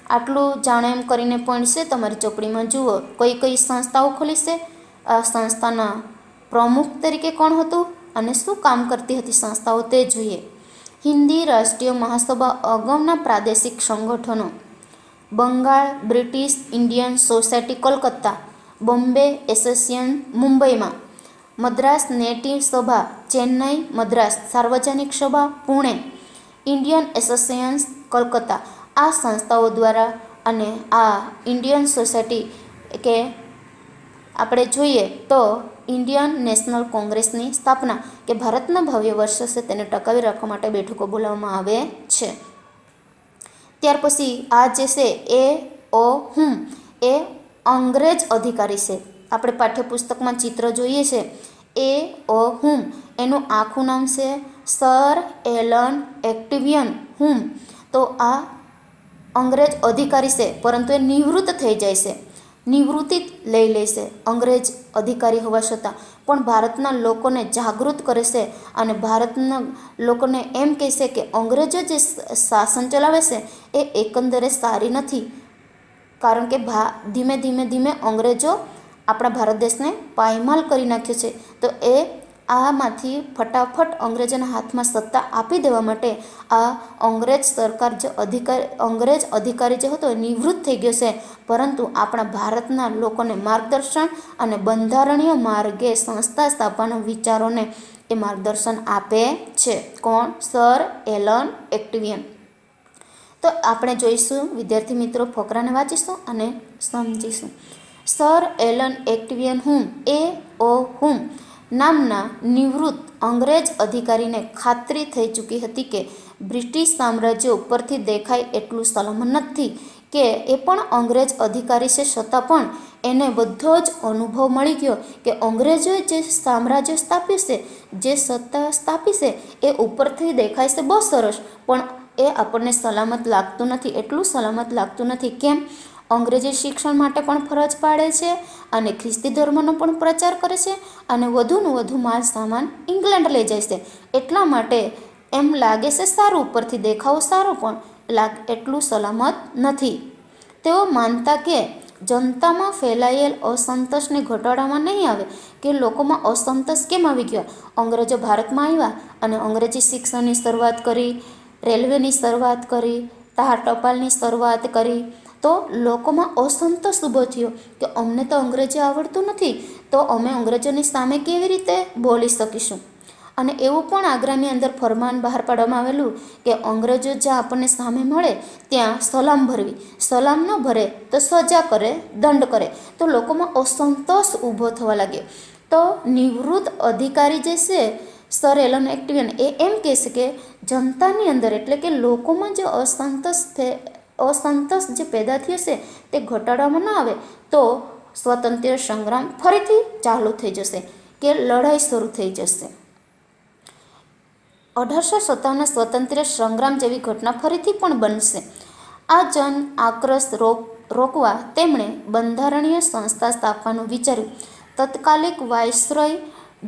આટલું જાણો એમ કરીને પોઈન્ટ છે તમારી ચોપડીમાં જુઓ કઈ સંસ્થાઓ ખોલી છે, આ સંસ્થાના પ્રમુખ તરીકે કોણ હતું અને શું કામ કરતી હતી સંસ્થાઓ તે જોઈએ. હિન્દી રાષ્ટ્રીય મહાસભા અગાઉના પ્રાદેશિક સંગઠનો Bengal British Indian society Kolkata, Bombay association મુંબઈમાં, મદ્રાસ નેટિવ સભા ચેન્નઈ, મદ્રાસ સાર્વજનિક સભા પુણે, ઇન્ડિયન એસોસિએશન કોલકાતા, આ સંસ્થાઓ દ્વારા અને આ ઇન્ડિયન સોસાયટી કે આપણે જોઈએ તો ઇન્ડિયન નેશનલ કોંગ્રેસની સ્થાપના કે ભારતના ભવ્ય વર્ષો છે તેને ટકાવી રાખવા માટે બેઠકો બોલાવવામાં આવે છે. ત્યાર પછી આ જે છે હુમ એ અંગ્રેજ અધિકારી છે. આપણે પાઠ્યપુસ્તકમાં ચિત્ર જોઈએ છે હુમ એનું આખું નામ છે સર એલન એક્ટિવિયન હુમ. તો આ અંગ્રેજ અધિકારી છે પરંતુ એ નિવૃત્ત થઈ જાય છે, નિવૃત્તિ લઈ લે છે અંગ્રેજ અધિકારી હોવા છતાં પણ ભારતના લોકોને જાગૃત કરે છે અને ભારતના લોકોને એમ કહે છે કે અંગ્રેજો જે શાસન ચલાવે છે એ એકંદરે સારી નથી, કારણ કે ધીમે ધીમે અંગ્રેજો આપણા ભારત દેશને પાયમાલ કરી નાખ્યો છે. તો એ આમાંથી ફટાફટ અંગ્રેજોના હાથમાં સત્તા આપી દેવા માટે આ અંગ્રેજ સરકાર અંગ્રેજ અધિકારી જે હતો એ નિવૃત્ત થઈ ગયો છે, પરંતુ આપણા ભારતના લોકોને માર્ગદર્શન અને બંધારણીય માર્ગે સંસ્થા સ્થાપવાના વિચારોને એ માર્ગદર્શન આપે છે. કોણ? સર એલન એક્ટિવિયન. તો આપણે જોઈશું વિદ્યાર્થી મિત્રો, ફકરાને વાંચીશું અને સમજીશું. સર એલન એક્ટિવિયન હુમ નામના નિવૃત્ત અંગ્રેજ અધિકારીને ખાતરી થઈ ચૂકી હતી કે બ્રિટિશ સામ્રાજ્ય ઉપરથી દેખાય એટલું સલામત નથી, કે એ પણ અંગ્રેજ અધિકારી છે, છતાં પણ એને બધો જ અનુભવ મળી ગયો કે અંગ્રેજોએ જે સામ્રાજ્ય સ્થાપ્યું છે, જે સત્તા સ્થાપી છે, એ ઉપરથી દેખાય છે બહુ સરસ, પણ એ આપણને સલામત લાગતું નથી, એટલું સલામત લાગતું નથી. કેમ? અંગ્રેજી શિક્ષણ માટે પણ ફરજ પાડે છે અને ખ્રિસ્તી ધર્મનો પણ પ્રચાર કરે છે અને વધુને વધુ માલ સામાન ઇંગ્લેન્ડ લઈ જાય છે. એટલા માટે એમ લાગે છે સારું, ઉપરથી દેખાવો સારો, પણ એટલું સલામત નથી. તેઓ માનતા કે જનતામાં ફેલાયેલ અસંતોષને ઘટાડવામાં નહીં આવે, કે લોકોમાં અસંતોષ કેમ આવી ગયો. અંગ્રેજો ભારતમાં આવ્યા અને અંગ્રેજી શિક્ષણની શરૂઆત કરી, રેલવેની શરૂઆત કરી, તાર ટપાલની શરૂઆત કરી, તો લોકોમાં અસંતોષ ઊભો થયો કે અમને તો અંગ્રેજી આવડતું નથી, તો અમે અંગ્રેજોની સામે કેવી રીતે બોલી શકીશું. અને એવું પણ આગ્રાની અંદર ફરમાન બહાર પાડવામાં આવેલું કે અંગ્રેજો જ્યાં આપણને સામે મળે ત્યાં સલામ ભરવી, સલામ ન ભરે તો સજા કરે, દંડ કરે. તો લોકોમાં અસંતોષ ઊભો થવા લાગ્યો. તો નિવૃત્ત અધિકારી જે છે સર એલન એક્ટિવિયન, એ એમ કહે છે કે જનતાની અંદર, એટલે કે લોકોમાં જે અસંતોષ જે પેદા થયો છે તે ઘટાડવામાં ન આવે તો સ્વતંત્ર સંગ્રામ ફરીથી ચાલુ થઈ જશે, કે લડાઈ શરૂ થઈ જશે. 1857ના સ્વતંત્ર સંગ્રામ જેવી ઘટના ફરીથી પણ બનશે. આ જન આક્રોશ રોકવા તેમણે બંધારણીય સંસ્થા સ્થાપવાનું વિચાર્યું. તત્કાલિક વાઇસરોય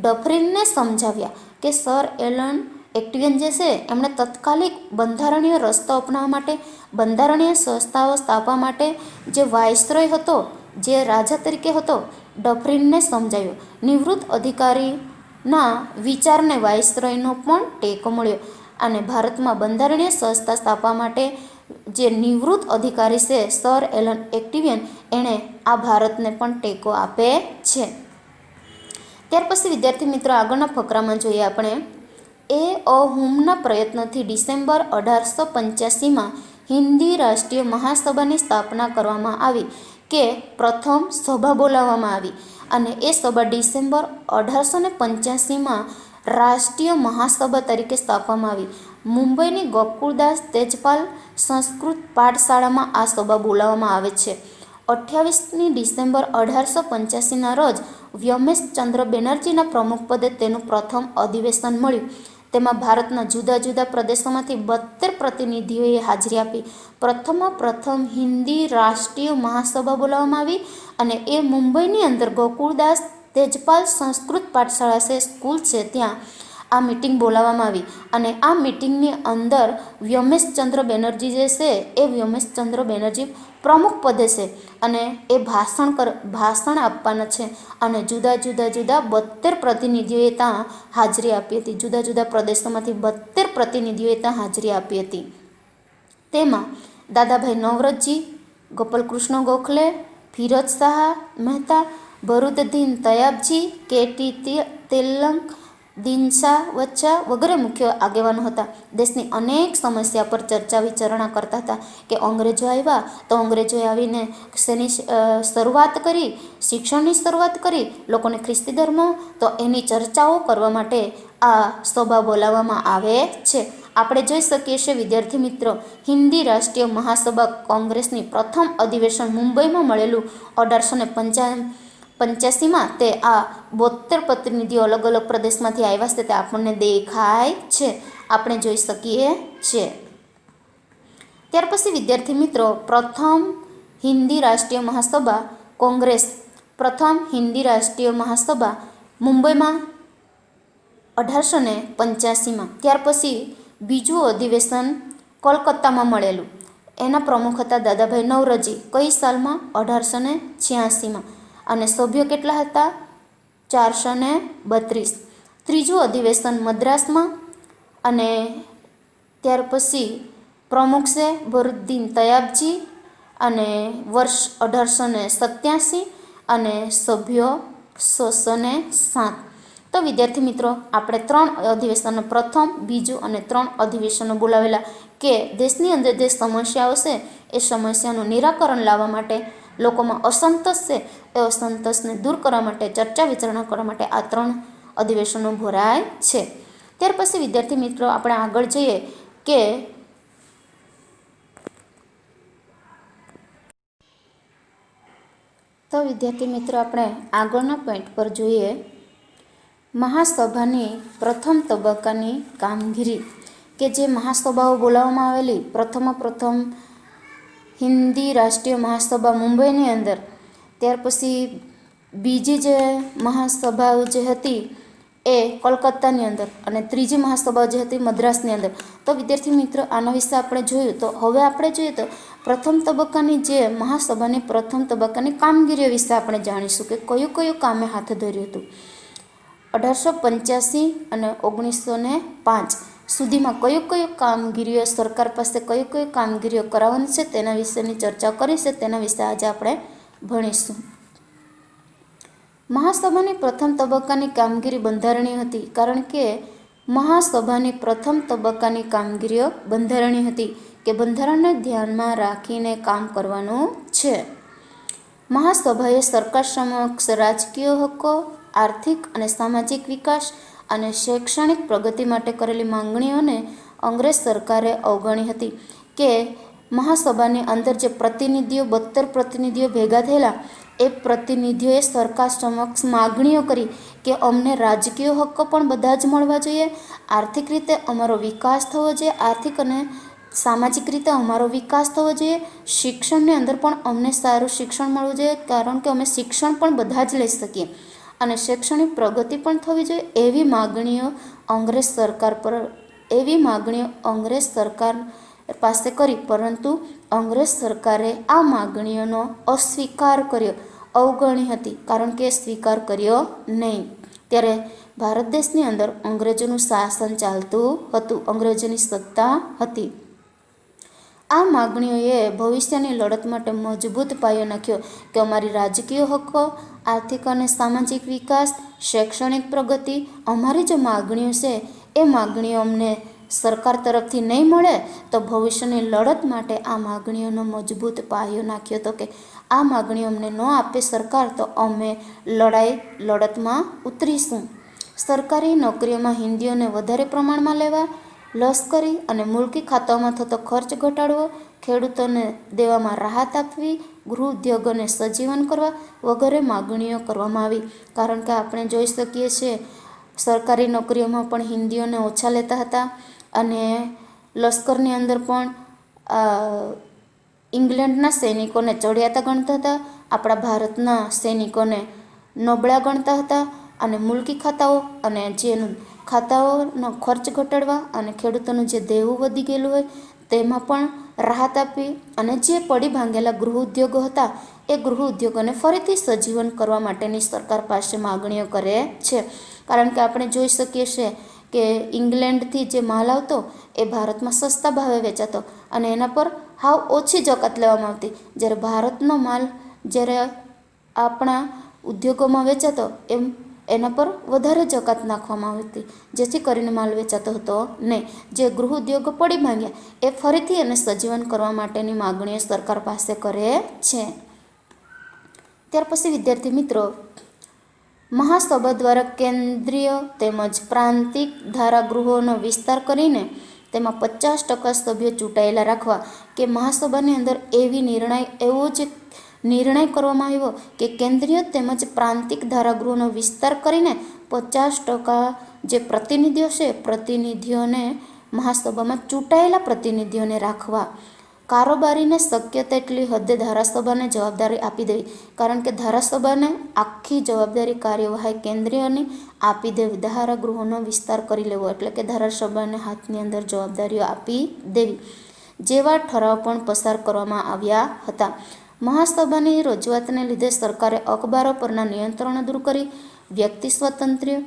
ડફરીનને સમજાવ્યા કે સર એલન એક્ટિવિયન જે છે એમણે તત્કાલિક બંધારણીય રસ્તો અપનાવવા માટે, બંધારણીય સંસ્થાઓ સ્થાપવા માટે જે વાઇસરોય હતો, જે રાજા તરીકે હતો, ડફરીનને સમજાવ્યો. નિવૃત્ત અધિકારીના વિચારને વાઇસરોયનો પણ ટેકો મળ્યો અને ભારતમાં બંધારણીય સંસ્થા સ્થાપવા માટે જે નિવૃત્ત અધિકારી છે સર એલન એક્ટિવિયન, એણે આ ભારતને પણ ટેકો આપે છે. ત્યાર પછી વિદ્યાર્થી મિત્રો આગળના ફકરામાં જોઈએ આપણે. હુમના પ્રયત્નથી ડિસેમ્બર 1885માં હિન્દી રાષ્ટ્રીય મહાસભાની સ્થાપના કરવામાં આવી, કે પ્રથમ સભા બોલાવવામાં આવી અને એ સભા ડિસેમ્બર 1885માં રાષ્ટ્રીય મહાસભા તરીકે સ્થાપવામાં આવી. મુંબઈની ગોકુળદાસ તેજપાલ સંસ્કૃત પાઠશાળામાં આ સભા બોલાવવામાં આવે છે. 28 ડિસેમ્બર 1885ના રોજ વ્યોમેશચંદ્ર બેનર્જીના પ્રમુખપદે તેનું પ્રથમ અધિવેશન મળ્યું. તેમાં ભારતના જુદા જુદા પ્રદેશોમાંથી 72 પ્રતિનિધિઓએ હાજરી આપી. પ્રથમ હિન્દી રાષ્ટ્રીય મહાસભા બોલાવવામાં આવી અને એ મુંબઈની અંદર ગોકુળદાસ તેજપાલ સંસ્કૃત પાઠશાળા છે, સ્કૂલ છે, ત્યાં આ મિટિંગ બોલાવવામાં આવી અને આ મિટિંગની અંદર વ્યોમેશચંદ્ર બેનર્જી જે છે એ વ્યોમેશચંદ્ર બેનર્જી પ્રમુખ પદે છે અને એ ભાષણ આપવાના છે અને જુદા 72 પ્રતિનિધિઓએ ત્યાં હાજરી આપી હતી. જુદા જુદા પ્રદેશોમાંથી 72 પ્રતિનિધિઓએ ત્યાં હાજરી આપી હતી. તેમાં દાદાભાઈ નવરોજી, ગોપાલકૃષ્ણ ગોખલે, ફિરોજ શાહ મહેતા, બરુદદ્દીન તયાબજી, કે.ટી. તેલંગ, દિનશા વચ્ચા વગેરે મુખ્ય આગેવાનો હતા. દેશની અનેક સમસ્યા પર ચર્ચા વિચારણા કરતા હતા કે અંગ્રેજો આવ્યા તો અંગ્રેજોએ આવીને શેની શરૂઆત કરી, શિક્ષણની શરૂઆત કરી, લોકોને ખ્રિસ્તી ધર્મ, તો એની ચર્ચાઓ કરવા માટે આ સભા બોલાવવામાં આવે છે. આપણે જોઈ શકીએ છીએ વિદ્યાર્થી મિત્રો, હિન્દી રાષ્ટ્રીય મહાસભા કોંગ્રેસની પ્રથમ અધિવેશન મુંબઈમાં મળેલું 1885માં. તે આ 72 પ્રતિનિધિઓ અલગ અલગ પ્રદેશમાંથી આવ્યા છે તે આપણને દેખાય છે, આપણે જોઈ શકીએ છીએ. ત્યાર પછી વિદ્યાર્થી મિત્રો પ્રથમ હિન્દી રાષ્ટ્રીય મહાસભા કોંગ્રેસ, પ્રથમ હિન્દી રાષ્ટ્રીય મહાસભા મુંબઈમાં 1885માં. ત્યાર પછી બીજું અધિવેશન કોલકાતામાં મળેલું. એના પ્રમુખ હતા દાદાભાઈ નવરોજી. કઈ સાલમાં? 1886માં. અને સભ્યો કેટલા હતા? 432. ત્રીજું અધિવેશન મદ્રાસમાં, અને ત્યાર પછી પ્રમુખ છે બરુદ્દીન તયાબજી, અને વર્ષ 1887, અને સભ્યો 607. તો વિદ્યાર્થી મિત્રો, આપણે 3 અધિવેશનો, પ્રથમ, બીજું અને 3 અધિવેશનો બોલાવેલા કે દેશની અંદર જે સમસ્યાઓ છે એ સમસ્યાનું નિરાકરણ લાવવા માટે, લોકોમાં અસંતોષ છે એ અસંતોષને દૂર કરવા માટે, ચર્ચા વિચારણા કરવા માટે આ 3 અધિવેશનો ભરાય છે. ત્યાર પછી વિદ્યાર્થી મિત્રો, આપણે આગળ જઈએ કે તો વિદ્યાર્થી મિત્રો, આપણે આગળના પોઈન્ટ પર જોઈએ મહાસભાની પ્રથમ તબક્કાની કામગીરી, કે જે મહાસભાઓ બોલાવવામાં આવેલી પ્રથમ હિન્દી રાષ્ટ્રીય મહાસભા મુંબઈની અંદર, ત્યાર પછી બીજી જે મહાસભાઓ જે હતી એ કોલકાતાની અંદર, અને ત્રીજી મહાસભા જે હતી મદ્રાસની અંદર. તો વિદ્યાર્થી મિત્રો, આના વિશે આપણે જોયું. તો હવે આપણે જોઈએ તો પ્રથમ તબક્કાની જે મહાસભાની પ્રથમ તબક્કાની કામગીરીઓ વિશે આપણે જાણીશું કે કયું કામે હાથ ધર્યું હતું. 1885 અને 1905 સુધીમાં કયું કામગીરીઓ, સરકાર પાસે કયું કામગીરીઓ કરાવવાની છે તેના વિશેની ચર્ચા કરી છે. તેના વિશે આજે આપણે ભણીશું. મહાસભાની પ્રથમ તબક્કાની કામગીરી બંધારણીય હતી, કારણ કે મહાસભાની પ્રથમ તબક્કાની કામગીરીઓ બંધારણીય હતી કે બંધારણને ધ્યાનમાં રાખીને કામ કરવાનું છે. મહાસભાએ સરકાર સમક્ષ રાજકીય હક્કો, આર્થિક અને સામાજિક વિકાસ અને શૈક્ષણિક પ્રગતિ માટે કરેલી માંગણીઓને અંગ્રેજ સરકારે અવગણી હતી. કે મહાસભાની અંદર જે પ્રતિનિધિઓ, 72 પ્રતિનિધિઓ ભેગા થયેલા, એ પ્રતિનિધિઓએ સરકાર સમક્ષ માગણીઓ કરી કે અમને રાજકીય હક્કો પણ બધા જ મળવા જોઈએ, આર્થિક રીતે અમારો વિકાસ થવો જોઈએ, આર્થિક અને સામાજિક રીતે અમારો વિકાસ થવો જોઈએ, શિક્ષણની અંદર પણ અમને સારું શિક્ષણ મળવું જોઈએ, કારણ કે અમે શિક્ષણ પણ બધા જ લઈ શકીએ, અને શૈક્ષણિક પ્રગતિ પણ થવી જોઈએ. એવી માગણીઓ અંગ્રેજ સરકાર પાસે કરી, પરંતુ અંગ્રેજ સરકારે આ માગણીઓનો અસ્વીકાર કર્યો, અવગણી હતી, કારણ કે સ્વીકાર કર્યો નહીં. ત્યારે ભારત દેશની અંદર અંગ્રેજોનું શાસન ચાલતું હતું, અંગ્રેજોની સત્તા હતી. આ માગણીઓએ ભવિષ્યની લડત માટે મજબૂત પાયો નાખ્યો કે અમારી રાજકીય હક્કો, આર્થિક અને સામાજિક વિકાસ, શૈક્ષણિક પ્રગતિ, અમારી જે માગણીઓ છે એ માગણીઓ અમને સરકાર તરફથી નહીં મળે તો ભવિષ્યની લડત માટે આ માગણીઓનો મજબૂત પાયો નાખ્યો હતો કે આ માગણીઓ અમને ન આપે સરકાર તો અમે લડતમાં ઉતરીશું. સરકારી નોકરીઓમાં હિન્દીઓને વધારે પ્રમાણમાં લેવા, લશ્કરી અને મુલકી ખાતાઓમાં થતો ખર્ચ ઘટાડવો, ખેડૂતોને દેવામાં રાહત આપવી, ગૃહ ઉદ્યોગોને સજીવન કરવા વગેરે માગણીઓ કરવામાં આવી. કારણ કે આપણે જોઈ શકીએ છીએ સરકારી નોકરીઓમાં પણ હિન્દીઓને ઓછા લેતા હતા, અને લશ્કરની અંદર પણ ઇંગ્લેન્ડના સૈનિકોને ચડિયાતા ગણતા હતા, આપણા ભારતના સૈનિકોને નબળા ગણતા હતા. અને મુલકી ખાતાઓ અને જેનું ખાતાઓનો ખર્ચ ઘટાડવા અને ખેડૂતોનું જે દેવું વધી ગયેલું હોય તેમાં પણ રાહત આપવી, અને જે પડી ભાંગેલા ગૃહ ઉદ્યોગો હતા એ ગૃહ ઉદ્યોગોને ફરીથી સજીવન કરવા માટેની સરકાર પાસે માગણીઓ કરે છે. કારણ કે આપણે જોઈ શકીએ છીએ કે ઇંગ્લેન્ડથી જે માલ આવતો એ ભારતમાં સસ્તા ભાવે વેચાતો, અને એના પર હાવ ઓછી જકાત લેવામાં આવતી, જ્યારે ભારતનો માલ જ્યારે આપણા ઉદ્યોગોમાં વેચાતો એના પર વધારે જકાત નાખવામાં આવતી, જેથી કરીને માલ વેચાતો હતો નહીં. જે ગૃહ ઉદ્યોગો પડી માંગ્યા એ ફરીથી એને સજીવન કરવા માટેની માગણીઓ સરકાર પાસે કરે છે. ત્યાર પછી વિદ્યાર્થી મિત્રો, મહાસભા દ્વારા કેન્દ્રીય તેમજ પ્રાંતિક ધારાગૃહોનો વિસ્તાર કરીને તેમાં 50% સભ્યો ચૂંટાયેલા રાખવા. કે મહાસભાની અંદર એવો જ નિર્ણય કરવામાં આવ્યો કે કેન્દ્રીય તેમજ પ્રાંતિક ધારાગૃહોનો વિસ્તાર કરીને 50% જે પ્રતિનિધિઓ છે પ્રતિનિધિઓને મહાસભામાં ચૂંટાયેલા પ્રતિનિધિઓને રાખવા. કારોબારીને શક્ય તેટલી હદે ધારાસભાને જવાબદારી આપી દેવી, કારણ કે ધારાસભાને આખી જવાબદારી કાર્યવાહી કેન્દ્રીયની આપી દેવી, ધારાગૃહોનો વિસ્તાર કરી લેવો, એટલે કે ધારાસભાને હાથની અંદર જવાબદારીઓ આપી દેવી જેવા ઠરાવ પણ પસાર કરવામાં આવ્યા હતા. મહાસભાની રજૂઆતને લીધે સરકારે અખબારો પરના નિયંત્રણો દૂર કરી વ્યક્તિ સ્વાતંત્ર્ય,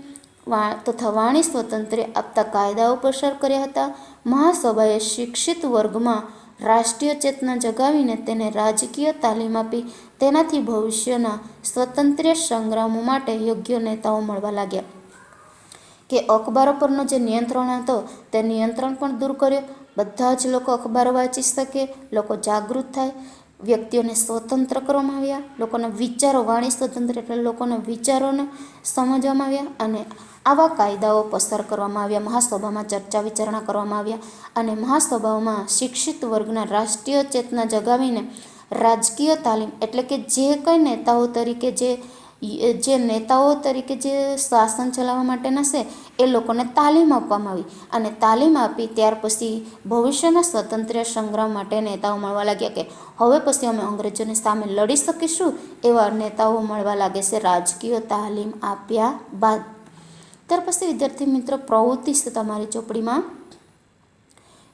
તથા વાણી સ્વાતંત્ર્ય આપતા કાયદાઓ પસાર કર્યા હતા. મહાસભાએ શિક્ષિત વર્ગમાં રાષ્ટ્રીય ચેતના જગાવીને તેને રાજકીય તાલીમ આપી. તેનાથી ભવિષ્યના સ્વાતંત્ર્ય સંગ્રામો માટે યોગ્ય નેતાઓ મળવા લાગ્યા. કે અખબારો પરનો જે નિયંત્રણ હતો તે નિયંત્રણ પણ દૂર કર્યો. બધા જ લોકો અખબારો વાંચી શકે, લોકો જાગૃત થાય, વ્યક્તિઓને સ્વતંત્ર કરવામાં આવ્યા, લોકોના વિચારો, વાણી સ્વતંત્ર એટલે લોકોના વિચારોને સમજવામાં આવ્યા અને આવા કાયદાઓ પસાર કરવામાં આવ્યા. મહાસભામાં ચર્ચા વિચારણા કરવામાં આવ્યા અને મહાસભાઓમાં શિક્ષિત વર્ગના રાષ્ટ્રીય ચેતના જગાવીને રાજકીય તાલીમ એટલે કે જે કંઈ નેતાઓ તરીકે જે શાસન ચલાવવા માટેના છે એ લોકોને તાલીમ આપવામાં આવી અને તાલીમ આપી ત્યાર પછી ભવિષ્યના સ્વતંત્ર સંગ્રામ માટે નેતાઓ મળવા લાગ્યા. કે હવે પછી અમે અંગ્રેજોની સામે લડી શકીશું એવા નેતાઓ મળવા લાગે છે રાજકીય તાલીમ આપ્યા બાદ. ત્યાર પછી વિદ્યાર્થી મિત્રો પ્રવૃત્તિ છે તમારી ચોપડીમાં.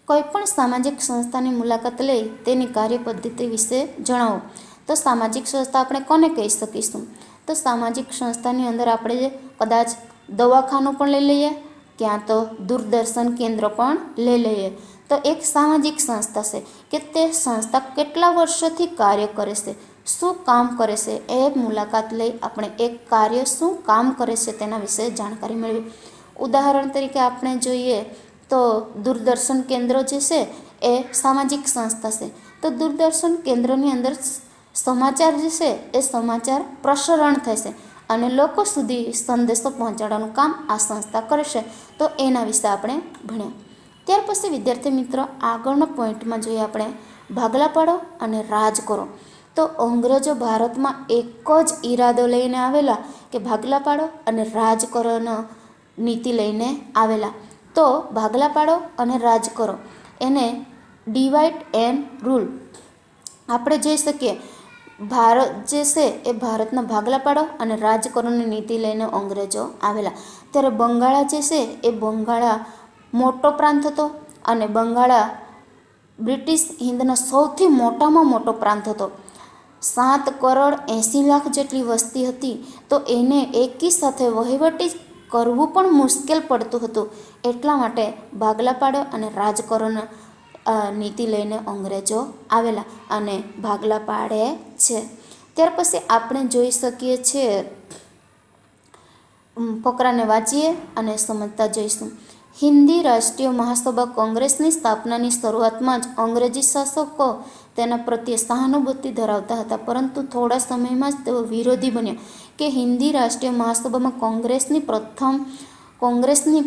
કોઈ પણ સામાજિક સંસ્થાની મુલાકાત લઈ તેની કાર્યપદ્ધતિ વિશે જણાવો. તો સામાજિક સંસ્થા આપણે કોને કહી શકીશું? તો સામાજિક સંસ્થાની અંદર આપણે કદાચ દવાખાનું પણ લઈ લઈએ, ક્યાં તો દૂરદર્શન કેન્દ્ર પણ લઈ લઈએ. તો એક સામાજિક સંસ્થા છે કે તે સંસ્થા કેટલા વર્ષોથી કાર્ય કરે છે, શું કામ કરે છે, એ મુલાકાત લઈ આપણે એક કાર્ય શું કામ કરે છે તેના વિશે જાણકારી મેળવી. ઉદાહરણ તરીકે આપણે જોઈએ તો દૂરદર્શન કેન્દ્ર જે છે એ સામાજિક સંસ્થા છે. તો દૂરદર્શન કેન્દ્રની અંદર સમાચાર જે છે એ સમાચાર પ્રસારણ થશે અને લોકો સુધી સંદેશો પહોંચાડવાનું કામ આ સંસ્થા કરશે. તો એના વિશે આપણે ભણ્યા. ત્યાર પછી વિદ્યાર્થી મિત્રો આગળના પોઈન્ટમાં જોઈએ આપણે ભાગલા પાડો અને રાજ કરો. તો અંગ્રેજો ભારતમાં એક જ ઈરાદો લઈને આવેલા કે ભાગલા પાડો અને રાજ કરોનો નીતિ લઈને આવેલા. તો ભાગલા પાડો અને રાજ કરો એને ડિવાઇડ એન્ડ રૂલ આપણે જોઈ શકીએ. ભારત જે છે એ ભારતના ભાગલા પાડો અને રાજકરોની નીતિ લઈને અંગ્રેજો આવેલા. ત્યારે બંગાળા જે છે એ બંગાળા મોટો પ્રાંત હતો અને બંગાળા બ્રિટિશ હિંદનો સૌથી મોટામાં મોટો પ્રાંત હતો. 7,80,00,000 જેટલી વસ્તી હતી. તો એને એકી સાથે વહીવટી કરવું પણ મુશ્કેલ પડતું હતું. એટલા માટે ભાગલા પાડો અને રાજકરોના નીતિ લઈને અંગ્રેજો આવેલા અને ભાગલા પાડે છે. ત્યાર પછી આપણે જોઈ શકીએ છીએ, ફકરાને વાંચીએ અને સમજતા જઈશું. હિન્દી રાષ્ટ્રીય મહાસભા કોંગ્રેસની સ્થાપનાની શરૂઆતમાં જ અંગ્રેજી શાસકો તેના પ્રત્યે સહાનુભૂતિ ધરાવતા હતા, પરંતુ થોડા સમયમાં જ તેઓ વિરોધી બન્યા. કે હિન્દી રાષ્ટ્રીય મહાસભામાં કોંગ્રેસની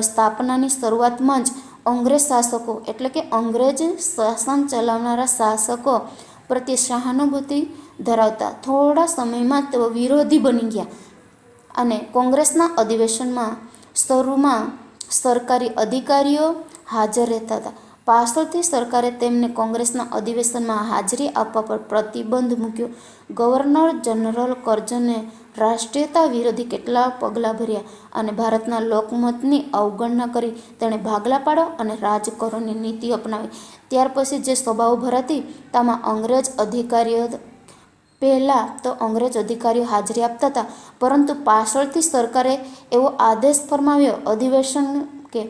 સ્થાપનાની શરૂઆતમાં જ અંગ્રેજ શાસકો એટલે કે અંગ્રેજ શાસન ચલાવનારા શાસકો પ્રત્યે સહાનુભૂતિ ધરાવતા થોડા સમયમાં તેઓ વિરોધી બની ગયા અને કોંગ્રેસના અધિવેશનમાં શરૂમાં સરકારી અધિકારીઓ હાજર રહેતા હતા. પાછળથી સરકારે તેમને કોંગ્રેસના અધિવેશનમાં હાજરી આપવા પર પ્રતિબંધ મૂક્યો. ગવર્નર જનરલ કર્જને રાષ્ટ્રીયતા વિરોધી કેટલાક પગલાં ભર્યા અને ભારતના લોકમતની અવગણના કરી તેણે ભાગલા પાડો અને રાજ કરોની નીતિ અપનાવી. ત્યાર પછી જે સભાઓ ભરાતી તેમાં પહેલાં તો અંગ્રેજ અધિકારીઓ હાજરી આપતા હતા, પરંતુ પાછળથી સરકારે એવો આદેશ ફરમાવ્યો અધિવેશન કે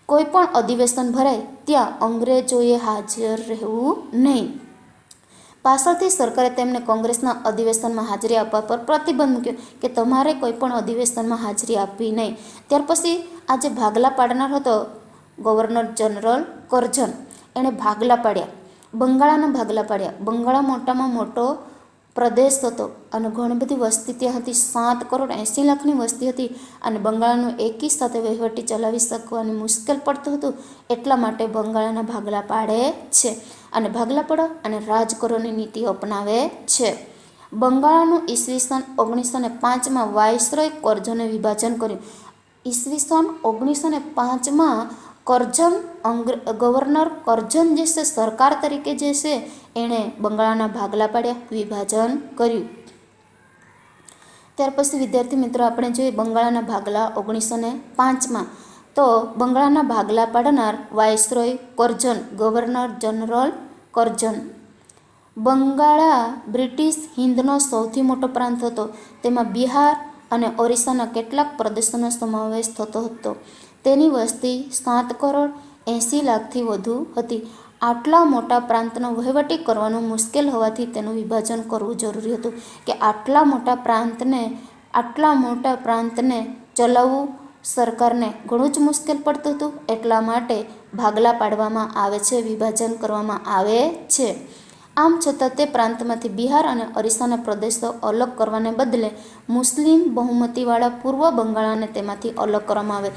કોઈ પણ અધિવેશન ભરાય ત્યાં અંગ્રેજોએ હાજર રહેવું નહીં. પાછળથી સરકારે તેમને કોંગ્રેસના અધિવેશનમાં હાજરી આપવા પર પ્રતિબંધ મૂક્યો કે તમારે કોઈ પણ અધિવેશનમાં હાજરી આપવી નહીં. ત્યાર પછી આ જે ભાગલા પાડનાર હતો ગવર્નર જનરલ કરઝન, એણે ભાગલા પાડ્યા, બંગાળાના ભાગલા પાડ્યા. બંગાળા મોટામાં મોટો પ્રદેશ હતો અને ઘણી બધી વસ્તી ત્યાં હતી. 7,80,00,000ની વસ્તી હતી અને બંગાળાનું એકી સાથે વહીવટી ચલાવી શકવાનું મુશ્કેલ પડતું હતું. એટલા માટે બંગાળાના ભાગલા પાડે છે અને ભાગલા પાડો અને રાજ કરોની નીતિ અપનાવે છે. બંગાળાનું ઈસવીસન 1905માં વાઇસરોય કરઝને વિભાજન કર્યું. ઈસવીસન 1905માં ગવર્નર કરઝન જે છે સરકાર તરીકે જે છે એણે બંગાળાના ભાગલા પાડ્યા, વિભાજન કર્યું. ત્યાર પછી વિદ્યાર્થી મિત્રો આપણે જોઈએ બંગાળાના ભાગલા 1905માં. તો બંગાળાના ભાગલા પાડનાર viceroy Curzon, governor general Curzon. બંગાળા British હિંદનો સૌથી મોટો પ્રાંત હતો. તેમાં બિહાર, અને ઓરિસ્સાના કેટલાક પ્રદેશોનો સમાવેશ થતો હતો. તેની વસ્તી 7,80,00,000થી વધુ હતી. આટલા મોટા પ્રાંતનો વહીવટ કરવાનું મુશ્કેલ હોવાથી તેનું વિભાજન કરવું જરૂરી હતું. કે આટલા મોટા પ્રાંતને ચલાવવું સરકારને ઘણું જ મુશ્કેલ પડતું હતું. એટલા માટે ભાગલા પાડવામાં આવે છે, વિભાજન કરવામાં આવે છે. આમ છતાં તે પ્રાંતમાંથી બિહાર અને ઓરિસ્સાના પ્રદેશો અલગ કરવાને બદલે મુસ્લિમ બહુમતીવાળા પૂર્વ બંગાળને તેમાંથી અલગ કરવામાં આવે.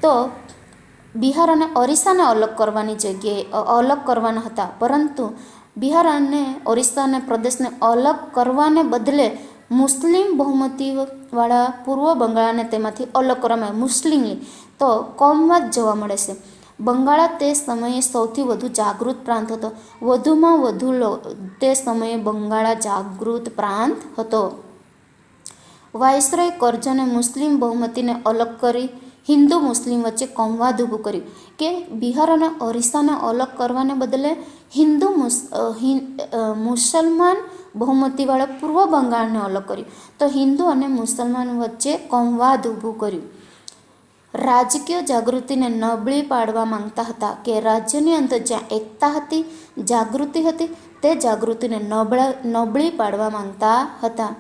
તો બિહાર અને ઓરિસ્સાને અલગ કરવાની જગ્યાએ અલગ કરવાના હતા, પરંતુ બિહાર અને ઓરિસ્સાના પ્રદેશને અલગ કરવાને બદલે મુસ્લિમ બહુમતીવાળા પૂર્વ બંગાળને તેમાંથી અલગ કરવામાં આવે. મુસ્લિમ તો કોમવાદ જોવા મળે છે. બંગાળ તે સમયે સૌથી વધુ જાગૃત પ્રાંત હતો. વધુમાં વધુ તે સમયે બંગાળ જાગૃત પ્રાંત હતો. વાઇસરોય કરઝને મુસ્લિમ બહુમતીને અલગ કરી હિન્દુ મુસ્લિમ વચ્ચે કોમવાદ ઊભું કર્યું. કે બિહાર અને ઓરિસ્સાને અલગ કરવાને બદલે મુસલમાન બહુમતીવાળા પૂર્વ બંગાળને અલગ કર્યું. તો હિન્દુ અને મુસલમાન વચ્ચે કોમવાદ ઊભું કર્યું. રાજકીય જાગૃતિને નબળી પાડવા માંગતા હતા. કે રાજ્યની અંદર જ્યાં એકતા હતી, જાગૃતિ હતી, તે જાગૃતિને નબળી પાડવા માંગતા હતા.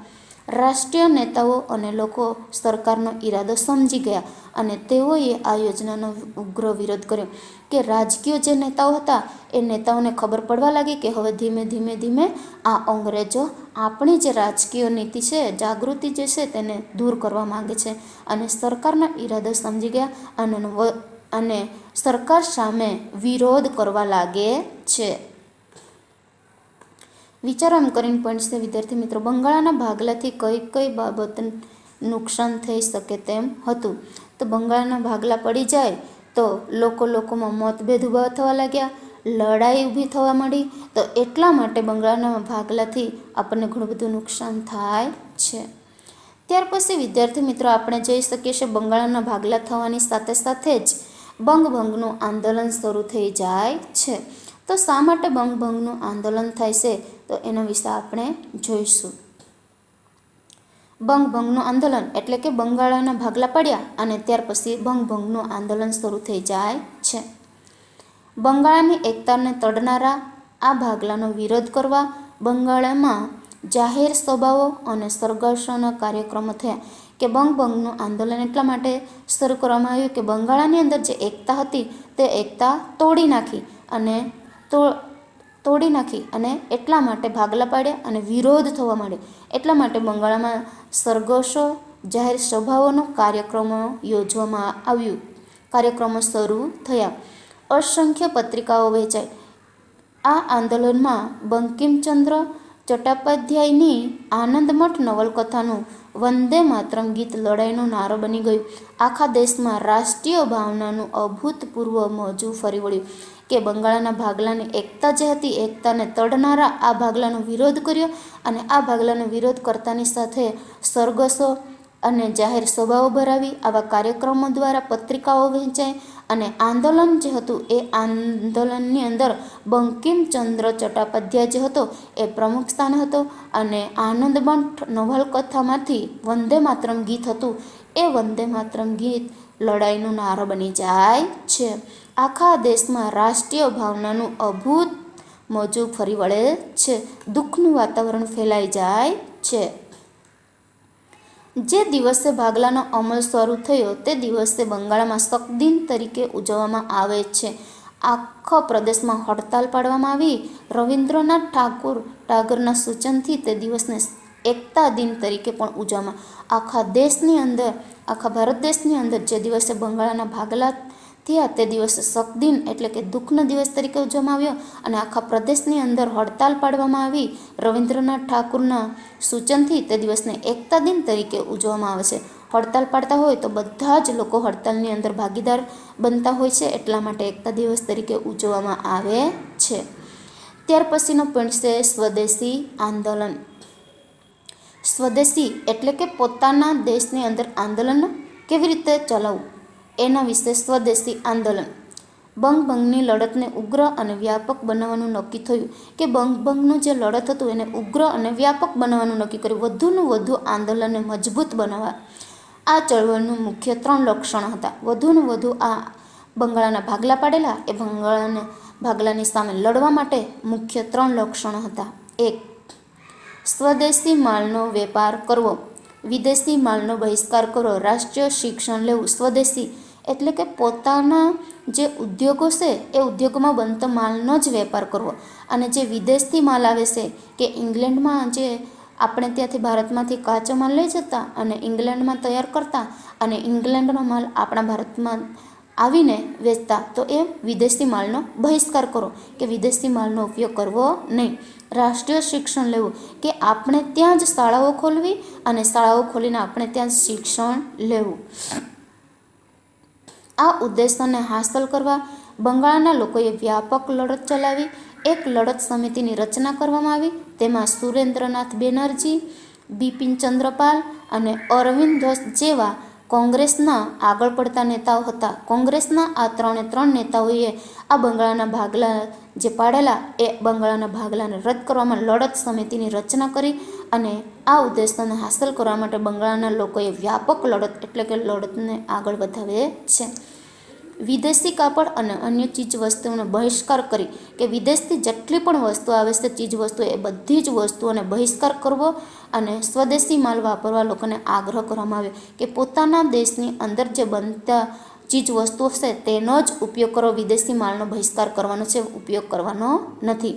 રાષ્ટ્રીય નેતાઓ અને લોકો સરકારનો ઈરાદો સમજી ગયા અને તેઓએ આ યોજનાનો ઉગ્ર વિરોધ કર્યો. કે રાજકીય જે નેતાઓ હતા એ નેતાઓને ખબર પડવા લાગી કે હવે ધીમે ધીમે આ અંગ્રેજો આપણી જે રાજકીય નીતિ છે, જાગૃતિ જે છે તેને દૂર કરવા માંગે છે. અને સરકારના ઈરાદો સમજી ગયા અને સરકાર સામે વિરોધ કરવા લાગે છે. વિચારો એમ કરીને પોઈન્ટ છે વિદ્યાર્થી મિત્રો. બંગાળના ભાગલાથી કઈ બાબત નુકસાન થઈ શકે તેમ હતું. તો બંગાળના ભાગલા પડી જાય તો લોકોમાં મતભેદ ઊભા થવા લાગ્યા, લડાઈ ઊભી થવા માંડી. તો એટલા માટે બંગાળના ભાગલાથી આપણને ઘણું બધું નુકસાન થાય છે. ત્યાર પછી વિદ્યાર્થી મિત્રો આપણે જોઈ શકીએ છીએ બંગાળના ભાગલા થવાની સાથે સાથે જ બંગભંગનું આંદોલન શરૂ થઈ જાય છે. તો શા માટે બંગભંગનું આંદોલન થાય છે તો એના વિશે આપણે જોઈશું. બંગભંગનું આંદોલન એટલે કે બંગાળના ભાગલા પડ્યા અને ત્યાર પછી બંગભંગનું આંદોલન શરૂ થઈ જાય છે. બંગાળની એકતાને તડનારા આ ભાગલાનો વિરોધ કરવા બંગાળમાં જાહેર સભાઓ અને સરઘસોના કાર્યક્રમો થયા. કે બંગભંગનું આંદોલન એટલા માટે શરૂ કરવામાં આવ્યું કે બંગાળની અંદર જે એકતા હતી તે એકતા તોડી નાખી અને એટલા માટે ભાગલા પાડ્યા અને વિરોધ થવા માંડ્યો. એટલા માટે બંગાળમાં સરઘસો, જાહેર સભાઓનો કાર્યક્રમો યોજવામાં આવ્યું. કાર્યક્રમો શરૂ થયા. અસંખ્ય પત્રિકાઓ વહેંચાઈ. આ આંદોલનમાં બંકિમચંદ્ર ચટ્ટોપાધ્યાયની આનંદમઠ નવલકથાનું વંદે માતરમ ગીત લડાઈનો નારો બની ગયું. આખા દેશમાં રાષ્ટ્રીય ભાવનાનું અભૂતપૂર્વ મોજું ફરી વળ્યું. કે બંગાળના ભાગલાની એકતા જે હતી, એકતાને તડનારા આ ભાગલાનો વિરોધ કર્યો અને આ ભાગલાનો વિરોધ કરતાની સાથે સરઘસો અને જાહેર સભાઓ ભરાવી. આવા કાર્યક્રમો દ્વારા પત્રિકાઓ વહેંચાઈ અને આંદોલન જે હતું એ આંદોલનની અંદર બંકિમચંદ્ર ચટ્ટોપાધ્યાય જે હતો એ પ્રમુખ સ્થાને હતો અને આનંદમઠ નવલકથામાંથી વંદે માતરમ ગીત હતું એ વંદે માતરમ ગીત લડાઈનો નારો બની જાય છે. આખા દેશમાં રાષ્ટ્રીય ભાવનાનું અભૂત મોજું ફરી વળે છે. દુઃખનું વાતાવરણ ફેલાઈ જાય છે. જે દિવસે ભાગલાનો અમલ શરૂ થયો તે દિવસે બંગાળમાં શકદિન તરીકે ઉજવવામાં આવે છે. આખા પ્રદેશમાં હડતાલ પાડવામાં આવી. રવિન્દ્રનાથ ટાગોરના સૂચનથી તે દિવસને એકતા દિન તરીકે પણ ઉજવવામાં. આખા ભારત દેશની અંદર જે દિવસે બંગાળના ભાગલા થયા તે દિવસે શકદિન એટલે કે દુઃખનો દિવસ તરીકે ઉજવવામાં આવ્યો અને આખા પ્રદેશની અંદર હડતાલ પાડવામાં આવી. રવિન્દ્રનાથ ઠાકુરના સૂચનથી તે દિવસને એકતા દિન તરીકે ઉજવવામાં આવે છે. હડતાલ પાડતા હોય તો બધા જ લોકો હડતાલની અંદર ભાગીદાર બનતા હોય છે, એટલા માટે એકતા દિવસ તરીકે ઉજવવામાં આવે છે. ત્યાર પછીનો પોઈન્ટ છે સ્વદેશી આંદોલન. સ્વદેશી એટલે કે પોતાના દેશની અંદર આંદોલન કેવી રીતે ચલાવવું એના વિશે સ્વદેશી આંદોલન. બંગભંગની લડતને ઉગ્ર અને વ્યાપક બનાવવાનું નક્કી થયું, કે બંગભંગનું જે લડત હતું એને ઉગ્ર અને વ્યાપક બનાવવાનું નક્કી કર્યું, વધુને વધુ આંદોલનને મજબૂત બનાવવા. આ ચળવળનું મુખ્ય 3 લક્ષણ હતા. વધુને વધુ આ બંગાળના ભાગલા પાડેલા એ ભાગલાની સામે લડવા માટે મુખ્ય 3 લક્ષણો હતા. 1. સ્વદેશી માલનો વેપાર કરવો, વિદેશી માલનો બહિષ્કાર કરવો, રાષ્ટ્રીય શિક્ષણ લેવું. સ્વદેશી એટલે કે પોતાના જે ઉદ્યોગો છે એ ઉદ્યોગોમાં બનતો માલનો જ વેપાર કરવો, અને જે વિદેશથી માલ આવે છે કે ઇંગ્લેન્ડમાં જે આપણે ત્યાંથી ભારતમાંથી કાચો માલ લઈ જતા અને ઇંગ્લેન્ડમાં તૈયાર કરતા અને ઇંગ્લેન્ડનો માલ આપણા ભારતમાં આવીને વેચતા, તો એ વિદેશી માલનો બહિષ્કાર કરો, કે વિદેશી માલનો ઉપયોગ કરવો નહીં. રાષ્ટ્રીય શિક્ષણ લેવું, કે આપણે ત્યાં જ શાળાઓ ખોલવી અને શાળાઓ ખોલીને આપણે ત્યાં જ શિક્ષણ લેવું. આ ઉદ્દેશોને હાંસલ કરવા બંગાળના લોકોએ વ્યાપક લડત ચલાવી. એક લડત સમિતિની રચના કરવામાં આવી. તેમાં સુરેન્દ્રનાથ બેનર્જી, બિપિન ચંદ્રપાલ અને અરવિંદ ઘોષ જેવા કોંગ્રેસના આગળ પડતા નેતાઓ હતા. કોંગ્રેસના આ 3 નેતાઓએ આ બંગાળના ભાગલા જે પાડેલા એ બંગાળના ભાગલાને રદ કરવામાં લડત સમિતિની રચના કરી, અને આ ઉદ્દેશોને હાંસલ કરવા માટે બંગાળના લોકોએ વ્યાપક લડત એટલે કે લડતને આગળ વધાવે છે. વિદેશી કાપડ અને અન્ય ચીજ વસ્તુઓનો બહિષ્કાર કરી, કે વિદેશથી જેટલી પણ વસ્તુ આવે છે ચીજ વસ્તુઓ એ બધી જ વસ્તુઓને બહિષ્કાર કરવો, અને સ્વદેશી માલ વાપરવા લોકોને આગ્રહ કરવામાં આવ્યો, કે પોતાના દેશની અંદર જે બનતા ચીજ વસ્તુઓ છે તેનો જ ઉપયોગ કરો, વિદેશી માલનો બહિષ્કાર કરવાનો છે, ઉપયોગ કરવાનો નથી.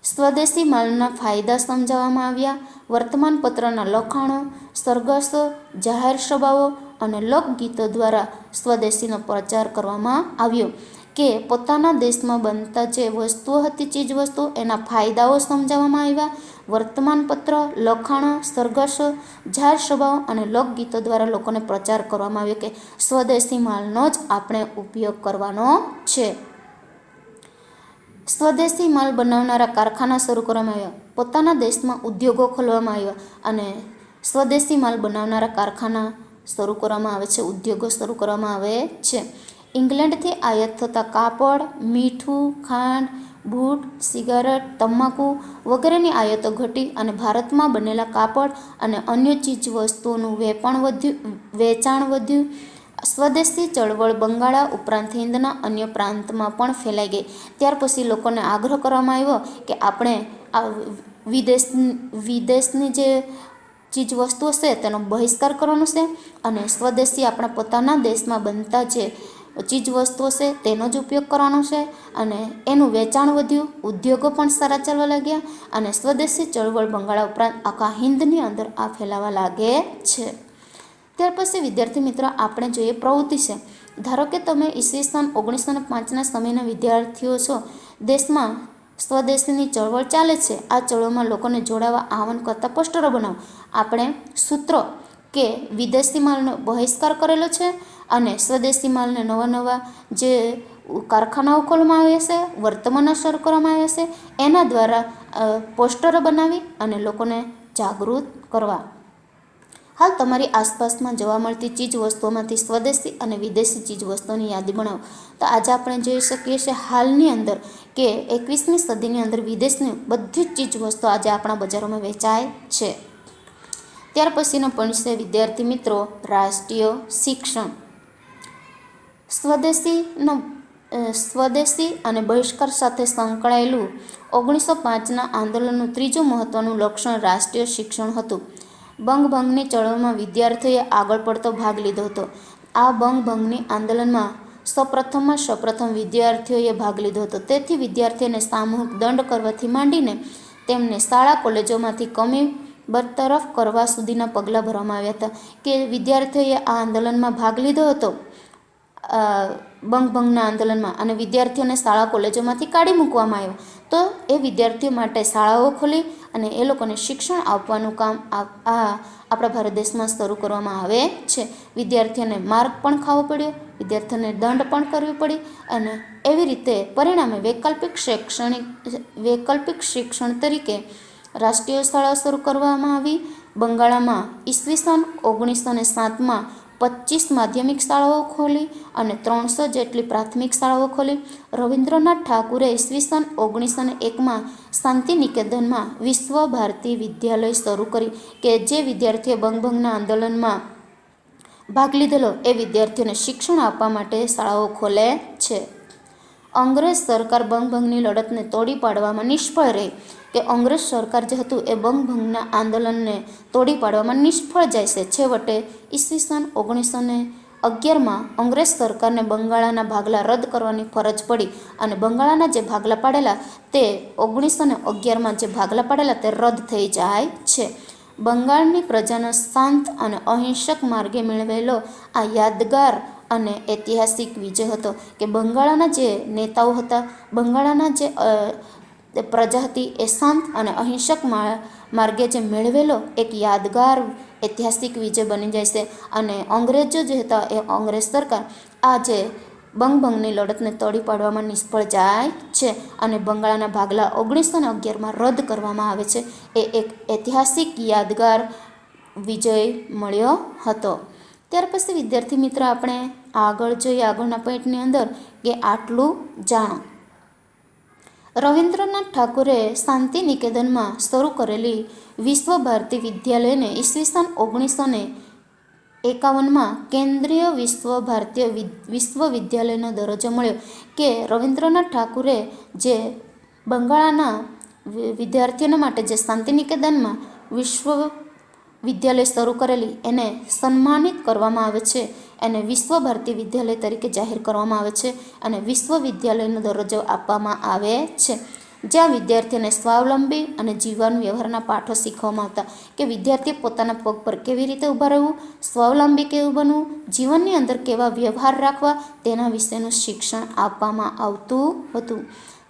સ્વદેશી માલના ફાયદા સમજાવવામાં આવ્યા. વર્તમાનપત્રના લખાણો, સરઘસો, જાહેર સભાઓ અને લોકગીતો દ્વારા સ્વદેશીનો પ્રચાર કરવામાં આવ્યો, કે પોતાના દેશમાં બનતા જે વસ્તુઓ હતી ચીજ વસ્તુઓ એના ફાયદાઓ સમજાવવામાં આવ્યા. વર્તમાનપત્ર, લખાણો, સરઘસો, જાહેર સભાઓ અને લોકગીતો દ્વારા લોકોને પ્રચાર કરવામાં આવ્યો કે સ્વદેશી માલનો જ આપણે ઉપયોગ કરવાનો છે. સ્વદેશી માલ બનાવનારા કારખાના શરૂ કરવામાં આવ્યા. પોતાના દેશમાં ઉદ્યોગો ખોલવામાં આવ્યા અને સ્વદેશી માલ બનાવનારા કારખાના શરૂ કરવામાં આવે છે, ઉદ્યોગો શરૂ કરવામાં આવે છે. ઇંગ્લેન્ડથી આયાત થતા કાપડ, મીઠું, ખાંડ, બૂટ, સિગારેટ, તમાકુ વગેરેની આયાતો ઘટી અને ભારતમાં બનેલા કાપડ અને અન્ય ચીજ વસ્તુઓનું વેચાણ વધ્યું. સ્વદેશી ચળવળ બંગાળા ઉપરાંત હિંદના અન્ય પ્રાંતમાં પણ ફેલાઈ ગઈ. ત્યાર પછી લોકોને આગ્રહ કરવામાં આવ્યો કે આપણે આ વિદેશની જે ચીજ વસ્તુઓ છે તેનો બહિષ્કાર કરવાનો છે, અને સ્વદેશી આપણા પોતાના દેશમાં બનતા જે ચીજ વસ્તુઓ છે તેનો જ ઉપયોગ કરવાનો છે, અને એનું વેચાણ વધ્યું, ઉદ્યોગો પણ સારા ચાલવા લાગ્યા, અને સ્વદેશી ચળવળ બંગાળા ઉપરાંત આખા હિંદની અંદર આ ફેલાવા લાગે છે. ત્યાર પછી વિદ્યાર્થી મિત્રો આપણે જોઈએ પ્રવૃત્તિ છે. ધારો કે તમે ઈસવીસન 1905ના સમયના વિદ્યાર્થીઓ છો. દેશમાં સ્વદેશીની ચળવળ ચાલે છે. આ ચળવળમાં લોકોને જોડાવા આહવાન કરતા પોસ્ટરો બનાવો. આપણે સૂત્રો કે વિદેશી માલનો બહિષ્કાર કરેલો છે અને સ્વદેશી માલને નવા જે કારખાનાઓ ખોલવામાં આવ્યા છે, વર્તમાનમાં શરૂ કરવામાં આવ્યા છે, એના દ્વારા પોસ્ટરો બનાવી અને લોકોને જાગૃત કરવા. હાલ તમારી આસપાસમાં જોવા મળતી ચીજ વસ્તુઓમાંથી સ્વદેશી અને વિદેશી ચીજ વસ્તુઓની યાદી બનાવો. તો આજે આપણે જોઈ શકીએ છીએ હાલની અંદર કે 21મી સદીની અંદર વિદેશની બધી જ ચીજ વસ્તુઓ આજે આપણા બજારોમાં વેચાય છે. ત્યાર પછીનો પોઈન્ટ છે વિદ્યાર્થી મિત્રો રાષ્ટ્રીય શિક્ષણ. સ્વદેશી અને બહિષ્કાર સાથે સંકળાયેલું 1905ના આંદોલનનું ત્રીજું મહત્વનું લક્ષણ રાષ્ટ્રીય શિક્ષણ હતું. બંગભંગની ચળવળમાં વિદ્યાર્થીઓએ આગળ પડતો ભાગ લીધો હતો. આ બંગભંગની આંદોલનમાં સૌપ્રથમ વિદ્યાર્થીઓએ ભાગ લીધો હતો. તેથી વિદ્યાર્થીઓને સામૂહિક દંડ કરવાથી માંડીને તેમને શાળા કોલેજોમાંથી કમી બરતરફ કરવા સુધીના પગલાં ભરવામાં આવ્યા હતા. કે વિદ્યાર્થીઓએ આ આંદોલનમાં ભાગ લીધો હતો, બંગભંગના આંદોલનમાં, અને વિદ્યાર્થીઓને શાળા કોલેજોમાંથી કાઢી મૂકવામાં આવ્યો. તો એ વિદ્યાર્થીઓ માટે શાળાઓ ખોલી અને એ લોકોને શિક્ષણ આપવાનું કામ આપણા ભારત દેશમાં શરૂ કરવામાં આવે છે. વિદ્યાર્થીઓને માર પણ ખાવો પડ્યો, વિદ્યાર્થીઓને દંડ પણ કરવી પડી, અને એવી રીતે પરિણામે વૈકલ્પિક શિક્ષણ તરીકે રાષ્ટ્રીય શાળા શરૂ કરવામાં આવી. બંગાળમાં ઈસવીસન 1907માં 25 માધ્યમિક શાળાઓ ખોલી અને 300 જેટલી પ્રાથમિક શાળાઓ ખોલી. રવિન્દ્રનાથ ઠાકુરે ઈસવીસન 1901માં શાંતિનિકેતનમાં વિશ્વ ભારતી વિદ્યાલય શરૂ કરી કે જે વિદ્યાર્થીઓ બંગભંગના આંદોલનમાં ભાગ લીધેલો એ વિદ્યાર્થીઓને શિક્ષણ આપવા માટે શાળાઓ ખોલે છે. અંગ્રેજ સરકાર બંગભંગની લડતને તોડી પાડવામાં નિષ્ફળ રહી કે અંગ્રેજ સરકાર જે હતું એ બંગભંગના આંદોલનને તોડી પાડવામાં નિષ્ફળ જાય છે. છેવટે ઈસવીસન 1911માં અંગ્રેજ સરકારને બંગાળના ભાગલા રદ કરવાની ફરજ પડી અને બંગાળના જે ભાગલા પાડેલા તે 1911માં જે ભાગલા પાડેલા તે રદ થઈ જાય છે. બંગાળની પ્રજાનો શાંત અને અહિંસક માર્ગે મેળવેલો આ યાદગાર અને ઐતિહાસિક વિજય હતો કે બંગાળના જે નેતાઓ હતા, બંગાળના જે પ્રજા હતી એ શાંત અને અહિંસક માર્ગે જે મેળવેલો એક યાદગાર ઐતિહાસિક વિજય બની જાય છે. અને અંગ્રેજો જે હતા એ અંગ્રેજ સરકાર આ જે બંગભંગની લડતને તોડી પાડવામાં નિષ્ફળ જાય છે અને બંગાળના ભાગલા 1911માં રદ કરવામાં આવે છે. એ એક ઐતિહાસિક યાદગાર વિજય મળ્યો હતો. ત્યાર પછી વિદ્યાર્થી મિત્ર આપણે આગળ જોઈએ આગળના પોઈન્ટની અંદર કે આટલું જાણો. રવિન્દ્રનાથ ઠાકુરે શાંતિનિકેતનમાં શરૂ કરેલી વિશ્વ ભારતી વિદ્યાલયને ઈસવીસન 1951માં કેન્દ્રીય ભારતીય વિશ્વવિદ્યાલયનો દરજ્જો મળ્યો કે રવિન્દ્રનાથ ઠાકુરે જે બંગાળના વિદ્યાર્થીઓ માટે જે શાંતિનિકેતનમાં વિશ્વવિદ્યાલય શરૂ કરેલી એને સન્માનિત કરવામાં આવે છે. એને વિશ્વ ભારતી વિદ્યાલય તરીકે જાહેર કરવામાં આવે છે અને વિશ્વવિદ્યાલયનો દરજ્જો આપવામાં આવે છે. જ્યાં વિદ્યાર્થીઓને સ્વાવલંબી અને જીવન વ્યવહારના પાઠો શીખવવામાં આવતા કે વિદ્યાર્થી પોતાના પગ પર કેવી રીતે ઊભા રહેવું, સ્વાવલંબી કેવું બનવું, જીવનની અંદર કેવા વ્યવહાર રાખવા તેના વિશેનું શિક્ષણ આપવામાં આવતું હતું.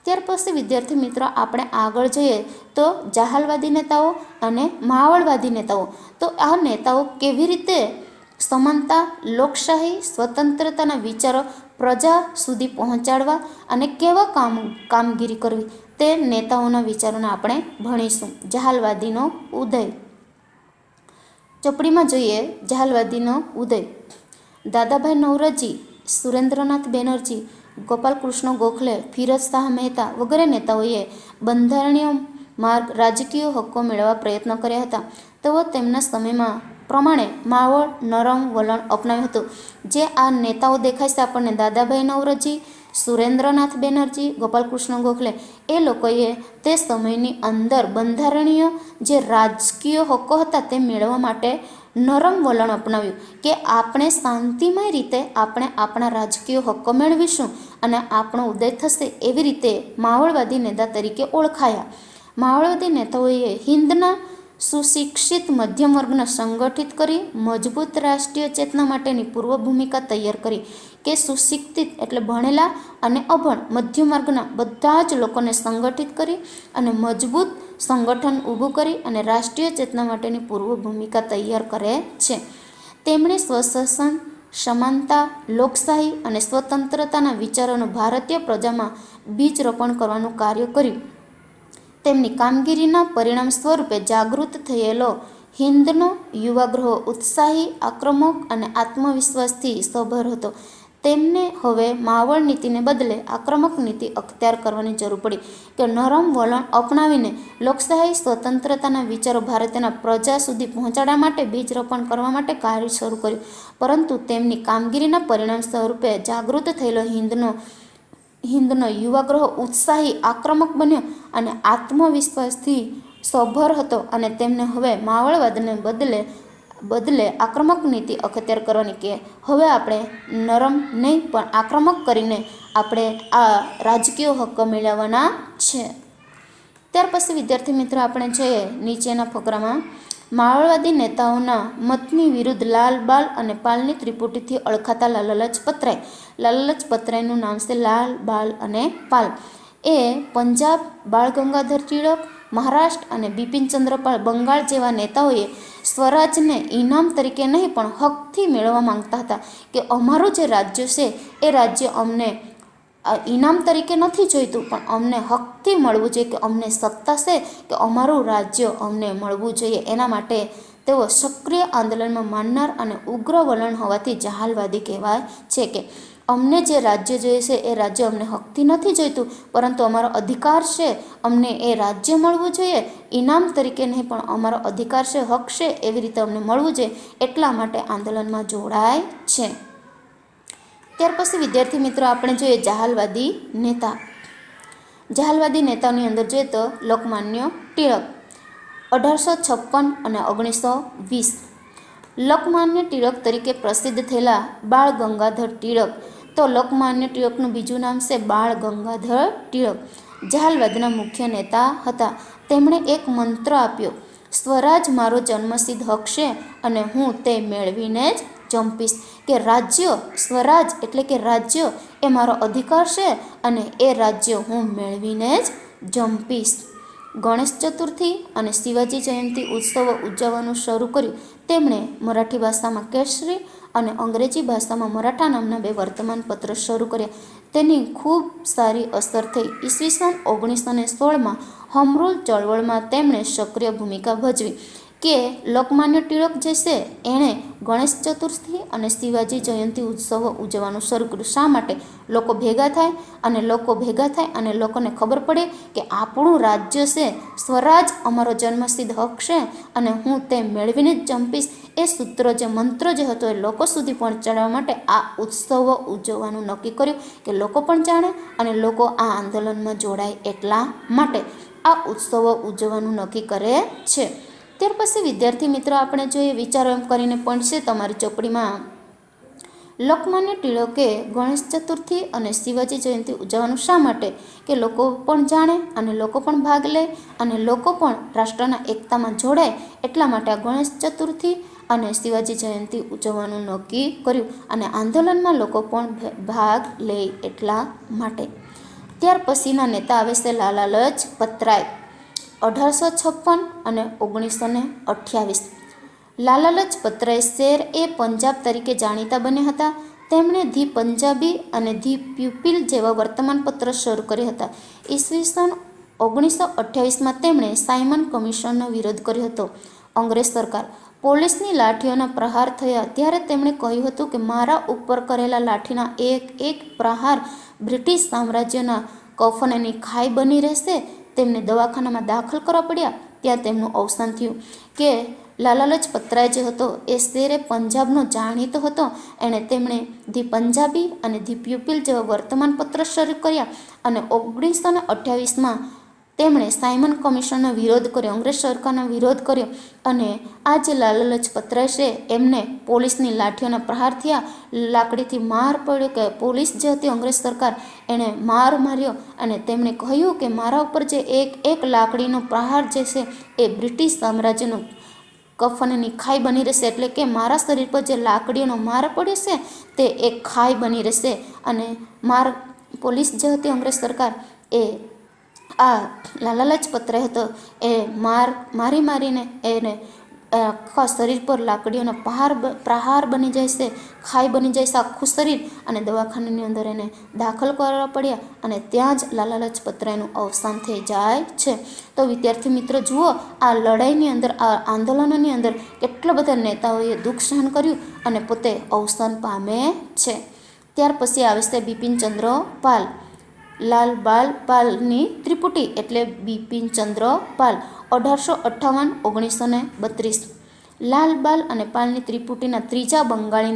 ત્યાર પછી વિદ્યાર્થી મિત્રો આપણે આગળ જઈએ તો જાહલવાદી નેતાઓ અને માવળવાદી નેતાઓ. તો આ નેતાઓ કેવી રીતે સમાનતા, લોકશાહી, સ્વતંત્રતાના વિચારો પ્રજા સુધી પહોંચાડવા અને કેવા કામગીરી કરવી તે નેતાઓના વિચારોને આપણે ભણીશું. જાહલવાદીનો ઉદય. ચોપડીમાં જોઈએ જાહલવાદીનો ઉદય. દાદાભાઈ નૌરોજી, સુરેન્દ્રનાથ બેનર્જી, ગોપાલકૃષ્ણ ગોખલે, ફિરોઝ શાહ મહેતા વગેરે નેતાઓએ બંધારણીય માર્ગ રાજકીય હક્કો મેળવવા પ્રયત્નો કર્યા હતા. તેઓ તેમના સમયમાં પ્રમાણે માવળ નરમ વલણ અપનાવ્યું હતું. જે આ નેતાઓ દેખાય છે આપણને દાદાભાઈ નૌરોજી, સુરેન્દ્રનાથ બેનર્જી, ગોપાલકૃષ્ણ ગોખલે એ લોકોએ તે સમયની અંદર બંધારણીય જે રાજકીય હક્કો હતા તે મેળવવા માટે નરમ વલણ અપનાવ્યું કે આપણે શાંતિમય રીતે આપણે આપણા રાજકીય હક્કો મેળવીશું અને આપણો ઉદય થશે એવી રીતે માવળવાદી નેતા તરીકે ઓળખાયા. માવળવાદી નેતાઓએ હિન્દના સુશિક્ષિત મધ્યમ વર્ગને સંગઠિત કરી મજબૂત રાષ્ટ્રીય ચેતના માટેની પૂર્વ ભૂમિકા તૈયાર કરી કે સુશિક્ષિત એટલે ભણેલા અને અભણ મધ્યમ વર્ગના બધા જ લોકોને સંગઠિત કરી અને મજબૂત સંગઠન ઊભું કરી અને રાષ્ટ્રીય ચેતના માટેની પૂર્વ ભૂમિકા તૈયાર કરે છે. તેમણે સ્વશાસન, સમાનતા, લોકશાહી અને સ્વતંત્રતાના વિચારોનું ભારતીય પ્રજામાં બીજ રોપણ કરવાનું કાર્ય કર્યું. તેમની કામગીરીના પરિણામ સ્વરૂપે જાગૃત થયેલો હિન્દનો યુવાગ્રહ ઉત્સાહી, આક્રમક અને આત્મવિશ્વાસથી સભર હતો. તેમને હવે માવળ નીતિને બદલે આક્રમક નીતિ અખ્તિયાર કરવાની જરૂર પડી કે નરમ વલણ અપનાવીને લોકશાહી, સ્વતંત્રતાના વિચારો ભારતના પ્રજા સુધી પહોંચાડવા માટે બીજ રોપણ કરવા માટે કાર્ય શરૂ કર્યું. પરંતુ તેમની કામગીરીના પરિણામ સ્વરૂપે જાગૃત થયેલો હિન્દનો યુવાગ્રહ ઉત્સાહી, આક્રમક બન્યો અને આત્મવિશ્વાસથી સભર હતો અને તેમને હવે માવળવાદને બદલે આક્રમક નીતિ અખ્તિયાર કરવાની કે હવે આપણે નરમ નહીં પણ આક્રમક કરીને આપણે આ રાજકીય હક્કો મેળવવાના છે. ત્યાર પછી વિદ્યાર્થી મિત્રો આપણે જોઈએ નીચેના ફકરામાં માવળવાદી નેતાઓના મતની વિરુદ્ધ લાલ, બાલ અને પાલની ત્રિપુટીથી ઓળખાતા લાલા લજપતરાય. લાલા લજપતરાયનું નામ છે લાલ, બાલ અને પાલ. એ પંજાબ બાળ ગંગાધર ટિળક, મહારાષ્ટ્ર અને બિપિનચંદ્ર પાલ બંગાળ જેવા નેતાઓએ સ્વરાજને ઇનામ તરીકે નહીં પણ હકથી મેળવવા માંગતા હતા કે અમારું જે રાજ્ય છે એ રાજ્ય અમને ઇનામ તરીકે નથી જોઈતું પણ અમને હકથી મળવું જોઈએ કે અમને સત્તા છે કે અમારું રાજ્ય અમને મળવું જોઈએ. એના માટે તેઓ સક્રિય આંદોલનમાં માનનાર અને ઉગ્ર વલણ હોવાથી જહાલવાદી કહેવાય છે. કે અમને જે રાજ્ય જોઈએ છે એ રાજ્ય અમને હકથી નથી જોઈતું, પરંતુ અમારો અધિકાર છે, અમને એ રાજ્ય મળવું જોઈએ. ઇનામ તરીકે નહીં, પણ અમારો અધિકાર છે, હક છે, એવી રીતે અમને મળવું જોઈએ. એટલા માટે આંદોલનમાં જોડાય છે. ત્યાર પછી વિદ્યાર્થી મિત્રો આપણે જોઈએ જહાલવાદી નેતા. જહાલવાદી નેતાઓની અંદર જોઈએ તો લોકમાન્ય ટિળક 1856 અને 1920. લોકમાન્ય ટિળક તરીકે પ્રસિદ્ધ થયેલા બાળ ગંગાધર ટિળક. તો લોકમાન્ય ટિળકનું બીજું નામ છે બાળ ગંગાધર ટિળક. જહાલવાદના મુખ્ય નેતા હતા. તેમણે એક મંત્ર આપ્યો, સ્વરાજ મારો જન્મસિદ્ધ હક છે અને હું તે મેળવીને જ જંપીશ. કે રાજ્ય, સ્વરાજ એટલે કે રાજ્ય એ મારો અધિકાર છે અને એ રાજ્ય હું મેળવીને જ જંપીશ. ગણેશ ચતુર્થી અને શિવાજી જયંતિ ઉત્સવો ઉજવવાનું શરૂ કર્યું. તેમણે મરાઠી ભાષામાં કેસરી અને અંગ્રેજી ભાષામાં મરાઠા નામના 2 વર્તમાનપત્ર શરૂ કર્યા. તેની ખૂબ સારી અસર થઈ. ઈસવીસન 1916માં હોમ રૂલ ચળવળમાં તેમણે સક્રિય ભૂમિકા ભજવી. કે લોકમાન્ય ટિળક જે છે એણે ગણેશ ચતુર્થી અને શિવાજી જયંતિ ઉત્સવો ઉજવવાનું શરૂ કર્યું. શા માટે? લોકો ભેગા થાય અને લોકોને ખબર પડે કે આપણું રાજ્ય છે, સ્વરાજ અમારો જન્મસિદ્ધ હક છે અને હું તે મેળવીને જ જંપીશ. એ સૂત્ર જે મંત્ર જે હતો એ લોકો સુધી પહોંચાડવા માટે આ ઉત્સવો ઉજવવાનું નક્કી કર્યું. કે લોકો પણ જાણે અને લોકો આ આંદોલનમાં જોડાય. એટલા માટે આ ઉત્સવો ઉજવવાનું નક્કી કરે છે. ત્યાર પછી વિદ્યાર્થી મિત્રો આપણે જોઈએ, વિચારો એમ કરીને પોઈન્ટ છે તમારી ચોપડીમાં. લોકમાન્ય ટિળકે ગણેશ ચતુર્થી અને શિવાજી જયંતિ ઉજવવાનું શા માટે? કે લોકો પણ જાણે અને લોકો પણ ભાગ લે અને લોકો પણ રાષ્ટ્રના એકતામાં જોડાય. એટલા માટે આ ગણેશ ચતુર્થી અને શિવાજી જયંતિ ઉજવવાનું નક્કી કર્યું અને આંદોલનમાં લોકો પણ ભાગ લે એટલા માટે. ત્યાર પછીના નેતા આવે છે લાલા લજપતરાય 1856 અને 1928. લાલા લજપતરાય શેર એ પંજાબ તરીકે જાણીતા બન્યા હતા. તેમણે ધી પંજાબી અને ધી પ્યુપિલ જેવા વર્તમાનપત્ર શરૂ કર્યા હતા. ઈસવીસન 1928માં તેમણે સાયમન કમિશનનો વિરોધ કર્યો હતો. અંગ્રેજ સરકાર પોલીસની લાઠીઓના પ્રહાર થયા ત્યારે તેમણે કહ્યું હતું કે મારા ઉપર કરેલા લાઠીના એક એક પ્રહાર બ્રિટિશ સામ્રાજ્યના કફનની ખાઈ બની રહેશે. તેમને દવાખાનામાં દાખલ કરવા પડ્યા. ત્યાં તેમનું અવસાન થયું. કે લાલા લજપતરાય જે હતો એ શેરે પંજાબનો જાણીતો હતો. તેમણે ધી પંજાબી અને ધી પ્યુપિલ જેવા વર્તમાનપત્ર શરૂ કર્યા અને 1928માં તેમણે સાયમન કમિશનનો વિરોધ કર્યો, અંગ્રેજ સરકારનો વિરોધ કર્યો. અને આ જે લાલા લજપતરાય છે એમને પોલીસની લાઠીઓના પ્રહાર થયા, લાકડીથી માર પડ્યો. કે પોલીસ જે હતી અંગ્રેજ સરકાર એણે માર માર્યો અને તેમણે કહ્યું કે મારા ઉપર જે એક એક લાકડીનો પ્રહાર જે છે એ બ્રિટિશ સામ્રાજ્યનું કફનની ખાઈ બની રહેશે. એટલે કે મારા શરીર પર જે લાકડીઓનો માર પડ્યો છે તે એક ખાઈ બની રહેશે. અને પોલીસ જે હતી અંગ્રેજ સરકાર એ આ લાલા લજપતરાય હતો એ મારીને એને આખા શરીર પર લાકડીઓનો પ્રહાર બની જાય છે, ખાઈ બની જાય છે આખું શરીર. અને દવાખાનાની અંદર એને દાખલ કરવા પડ્યા અને ત્યાં જ લાલા લજપતરાયનું અવસાન થઈ જાય છે. તો વિદ્યાર્થી મિત્રો જુઓ, આ લડાઈની અંદર, આ આંદોલનોની અંદર કેટલા બધા નેતાઓએ દુઃખ સહન કર્યું અને પોતે અવસાન પામે છે. ત્યાર પછી આવે છે બિપિનચંદ્ર પાલ. લાલ બાલ પાલની ત્રિપુટી એટલે બિપિનચંદ્ર પાલ 1858-1932. લાલ બાલ અને પાલની ત્રિપુટીના ત્રીજા બંગાળી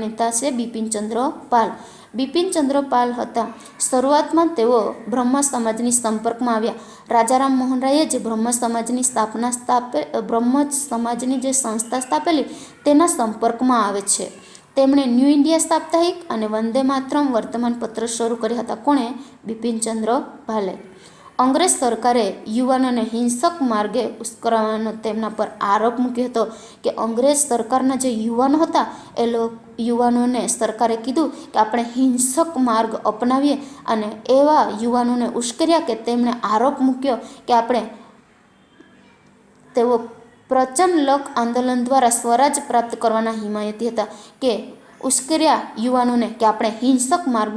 નેતા છે બિપિનચંદ્ર પાલ. બિપિનચંદ્ર પાલ હતા. શરૂઆતમાં તેઓ બ્રહ્મ સમાજની સંપર્કમાં આવ્યા. રાજારામ મોહન રાયે જે બ્રહ્મ સમાજની જે સંસ્થા સ્થાપેલી તેના સંપર્કમાં આવે છે. તેમણે ન્યૂ ઇન્ડિયા સાપ્તાહિક અને વંદે માતરમ વર્તમાનપત્ર શરૂ કર્યા હતા. કોણે? બિપિનચંદ્ર પાલે. અંગ્રેજ સરકારે યુવાનોને હિંસક માર્ગે ઉશ્કેરવાનો તેમના પર આરોપ મૂક્યો હતો. કે અંગ્રેજ સરકારના જે યુવાનો હતા એ યુવાનોને સરકારે કીધું કે આપણે હિંસક માર્ગ અપનાવીએ અને એવા યુવાનોને ઉશ્કેર્યા કે તેમણે આરોપ મૂક્યો કે તેઓ પ્રચંડ લોક આંદોલન દ્વારા સ્વરાજ પ્રાપ્ત કરવાના હિમાયતી હતા. કે ઉશ્કેર્યા યુવાનોને કે આપણે હિંસક માર્ગ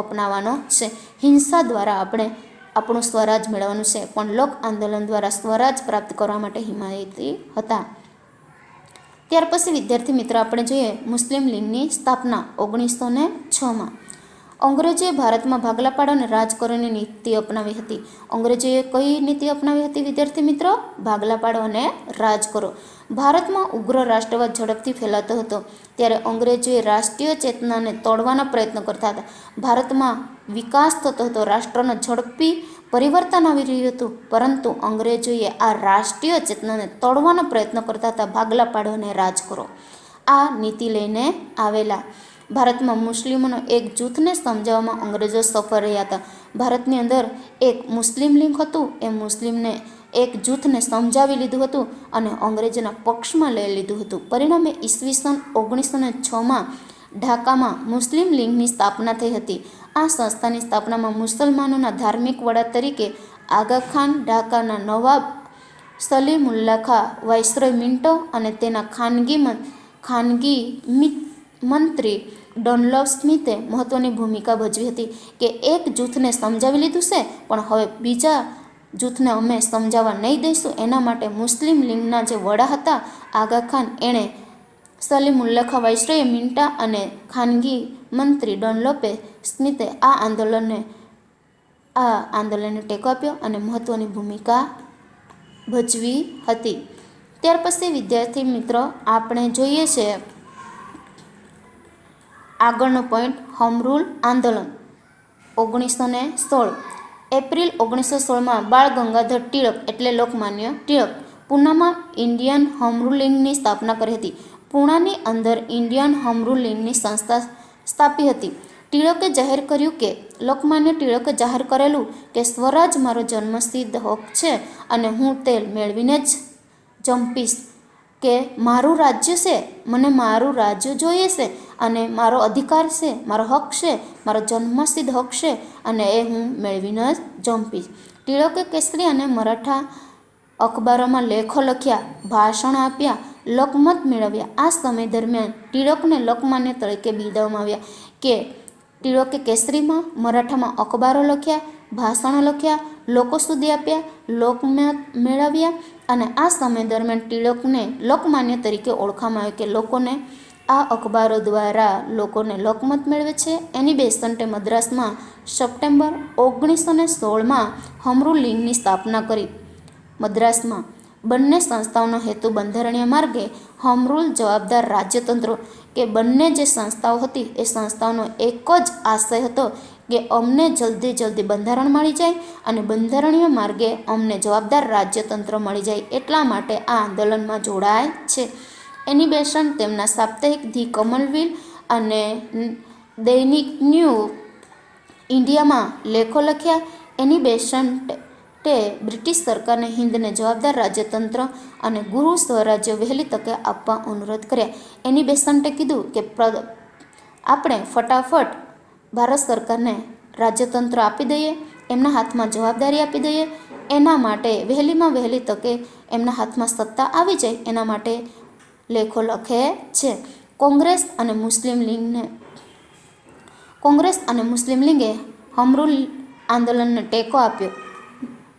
અપનાવવાનો છે, હિંસા દ્વારા આપણે આપણું સ્વરાજ મેળવવાનું છે, પણ લોક આંદોલન દ્વારા સ્વરાજ પ્રાપ્ત કરવા માટે હિમાયતી હતા. ત્યાર પછી વિદ્યાર્થી મિત્રો આપણે જોઈએ મુસ્લિમ લીગની સ્થાપના 1906માં. અંગ્રેજોએ ભારતમાં ભાગલા પાડો અને રાજ કરોની નીતિ અપનાવી હતી. અંગ્રેજોએ કઈ નીતિ અપનાવી હતી વિદ્યાર્થી મિત્રો? ભાગલા પાડો અને રાજ કરો. ભારતમાં ઉગ્ર રાષ્ટ્રવાદ ઝડપથી ફેલાતો હતો, ત્યારે અંગ્રેજોએ રાષ્ટ્રીય ચેતનાને તોડવાના પ્રયત્નો કરતા હતા. ભારતમાં વિકાસ થતો હતો, રાષ્ટ્રનું ઝડપી પરિવર્તન આવી રહ્યું હતું, પરંતુ અંગ્રેજોએ આ રાષ્ટ્રીય ચેતનાને તોડવાનો પ્રયત્ન કરતા હતા. ભાગલા પાડો અને રાજ કરો આ નીતિ લઈને આવેલા. ભારતમાં મુસ્લિમોનો એક જૂથને સમજાવવામાં અંગ્રેજો સફળ રહ્યા હતા. ભારતની અંદર એક મુસ્લિમ લીગ હતું, એ મુસ્લિમને એક જૂથને સમજાવી લીધું હતું અને અંગ્રેજોના પક્ષમાં લઈ લીધું હતું. પરિણામે ઈસવીસન 1906માં ઢાકામાં મુસ્લિમ લીગની સ્થાપના થઈ હતી. આ સંસ્થાની સ્થાપનામાં મુસલમાનોના ધાર્મિક વડા તરીકે આગા ખાન, ઢાકાના નવાબ સલીમુલ્લાહ ખાં, વાઇસરોય મિન્ટો અને તેના ખાનગી મંત્રી ડનલોપ સ્મિથે મહત્વની ભૂમિકા ભજવી હતી કે એક જૂથને સમજાવી લીધું છે, પણ હવે બીજા જૂથને અમે સમજાવવા નહીં દઈશું. એના માટે મુસ્લિમ લીગના જે વડા હતા આગા ખાન, એણે સલીમુલ્લાહ ખાં, વાઇસરોય મિન્ટો અને ખાનગી મંત્રી ડનલોપે સ્મિથે આ આંદોલનને ટેકો આપ્યો અને મહત્વની ભૂમિકા ભજવી હતી. ત્યાર પછી વિદ્યાર્થી મિત્રો આપણે જોઈએ છે આગળનો પોઈન્ટ હોમ રૂલ આંદોલન 1916. એપ્રિલ 1916માં બાળ ગંગાધર ટિળક એટલે Lokmanya Tilak પૂનામાં Indian home rule લીગની સ્થાપના કરી હતી. પૂનાની અંદર ઇન્ડિયન હોમ રૂલ લીગની સંસ્થા સ્થાપી હતી. ટિળકે જાહેર કર્યું કે લોકમાન્ય ટિળકે જાહેર કરેલું કે સ્વરાજ મારો જન્મસિદ્ધ હક છે અને હું તે મેળવીને જ જંપીશ, કે મારું રાજ્ય છે, મને મારું રાજ્ય જોઈએ છે અને મારો અધિકાર છે, મારો હક છે, મારો જન્મસિદ્ધ હક છે અને એ હું મેળવીને જ જંપીશ. ટિળકે કેસરી અને મરાઠા અખબારોમાં લેખો લખ્યા, ભાષણો આપ્યા, લોકમત મેળવ્યા. આ સમય દરમિયાન ટિળકને લોકમાન્ય તરીકે બિરદાવવામાં આવ્યા. કે ટિળકે કેસરીમાં, મરાઠામાં અખબારો લખ્યા, ભાષણો લખ્યા, લોકો સુધી આપ્યા, લોકમત મેળવ્યા અને આ સમય દરમિયાન ટિળકને લોકમાન્ય તરીકે ઓળખવામાં આવ્યો કે લોકોને આ અખબારો દ્વારા લોકોને લોકમત મેળવે છે. એની બેસન્ટે મદ્રાસમાં સપ્ટેમ્બર 1916માં હોમ રૂલ લીગની સ્થાપના કરી. મદ્રાસમાં બંને સંસ્થાઓનો હેતુ બંધારણીય માર્ગે હોમ રૂલ જવાબદાર રાજ્યતંત્રો, કે બંને જે સંસ્થાઓ હતી એ સંસ્થાઓનો એક જ આશય હતો કે અમને જલ્દી બંધારણ મળી જાય અને બંધારણીય માર્ગે અમને જવાબદાર રાજ્યતંત્ર મળી જાય, એટલા માટે આ આંદોલનમાં જોડાય છે. એની બેસન્ટ તેમના સાપ્તાહિક ધી કોમનવેલ્થ અને દૈનિક ન્યૂ ઇન્ડિયામાં લેખો લખ્યા. એની બેસન્ટે બ્રિટિશ સરકારને હિંદને જવાબદાર રાજ્યતંત્ર અને ગુરુ સ્વરાજ્ય વહેલી તકે આપવા અનુરોધ કર્યા. એની બેસન્ટે કીધું કે આપણે ફટાફટ ભારત સરકારને રાજ્યતંત્ર આપી દઈએ, એમના હાથમાં જવાબદારી આપી દઈએ, એના માટે વહેલીમાં વહેલી તકે એમના હાથમાં સત્તા આવી જાય એના માટે લેખો લખે છે. કોંગ્રેસ અને મુસ્લિમ લીગે હોમ રૂલ આંદોલનને ટેકો આપ્યો.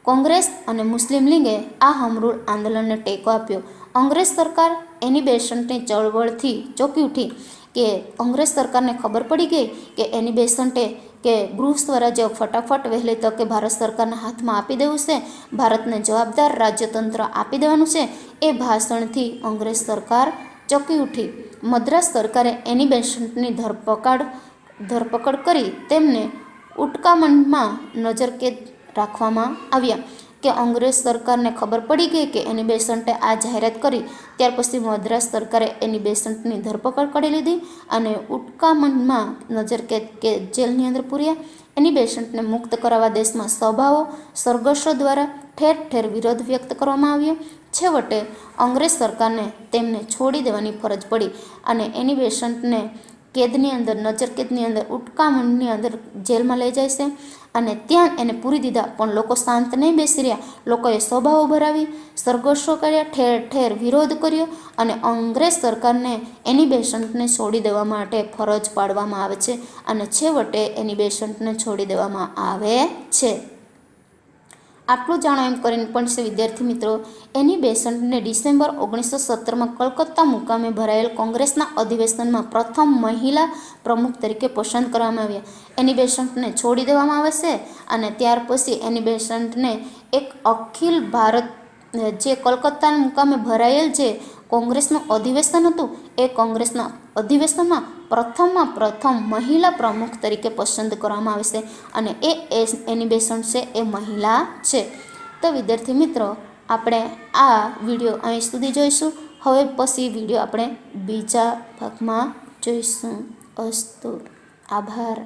કોંગ્રેસ અને મુસ્લિમ લીગે આ હોમ રૂલ આંદોલનને ટેકો આપ્યો. અંગ્રેજ સરકાર એની બેસન્ટની ચળવળથી ચોંકી ઉઠી કે અંગ્રેજ સરકારને ખબર પડી ગઈ કે એની બેસન્ટે કે ગૃહ સ્વરાજ્ય ફટાફટ વહેલી તકે ભારત સરકારના હાથમાં આપી દેવું છે, ભારતને જવાબદાર રાજ્યતંત્ર આપી દેવાનું છે. એ ભાષણથી અંગ્રેજ સરકાર ચોંકી ઉઠી. મદ્રાસ સરકારે એની બેસન્ટની ધરપકડ કરી તેમને ઉટકામંડમાં નજરકેદ રાખવામાં આવ્યા. કે અંગ્રેજ સરકારને ખબર પડી ગઈ કે એની બેસન્ટે આ જાહેરાત કરી, ત્યાર પછી મદ્રાસ સરકારે એની બેસન્ટની ધરપકડ કરી લીધી અને ઉટકામંડમાં નજરકેદ કે જેલની અંદર પૂર્યા. એની બેસન્ટને મુક્ત કરાવવા દેશમાં સભાઓ, સરઘસો દ્વારા ઠેર ઠેર વિરોધ વ્યક્ત કરવામાં આવ્યો. છેવટે અંગ્રેજ સરકારને તેમને છોડી દેવાની ફરજ પડી અને એની બેસન્ટને કેદની અંદર, નજરકેદની અંદર, ઉટકામંડની અંદર જેલમાં લઈ જાય છે અને ત્યાં એને પૂરી દીધા. પણ લોકો શાંત નહીં બેસી રહ્યા. લોકોએ સભાઓ ભરાવી, સરઘસો કર્યા, ઠેર ઠેર વિરોધ કર્યો અને અંગ્રેજ સરકારને એની બેસન્ટને છોડી દેવા માટે ફરજ પાડવામાં આવે છે અને છેવટે એની બેસન્ટને છોડી દેવામાં આવે છે. આટલું જાણો એમ કરીને પણ છે વિદ્યાર્થી મિત્રો, એની બેસન્ટને ડિસેમ્બર 1917માં કલકત્તા મુકામે ભરાયેલ કોંગ્રેસના અધિવેશનમાં પ્રથમ મહિલા પ્રમુખ તરીકે પસંદ કરવામાં આવ્યા. એની બેસન્ટને છોડી દેવામાં આવે છે અને ત્યાર પછી એની બેસન્ટને એક અખિલ ભારત જે કલકત્તા મુકામે ભરાયેલ જે કોંગ્રેસનું અધિવેશન હતું એ કોંગ્રેસના અધિવેશનમાં પ્રથમ મહિલા પ્રમુખ તરીકે પસંદ કરવામાં આવે છે અને એની બેસન્ટ છે એ મહિલા છે. તો વિદ્યાર્થી મિત્રો, આપણે આ વિડીયો અહીં સુધી જોઈશું. હવે પછી વિડીયો આપણે બીજા ભાગમાં જોઈશું. અસ્તુ. આભાર.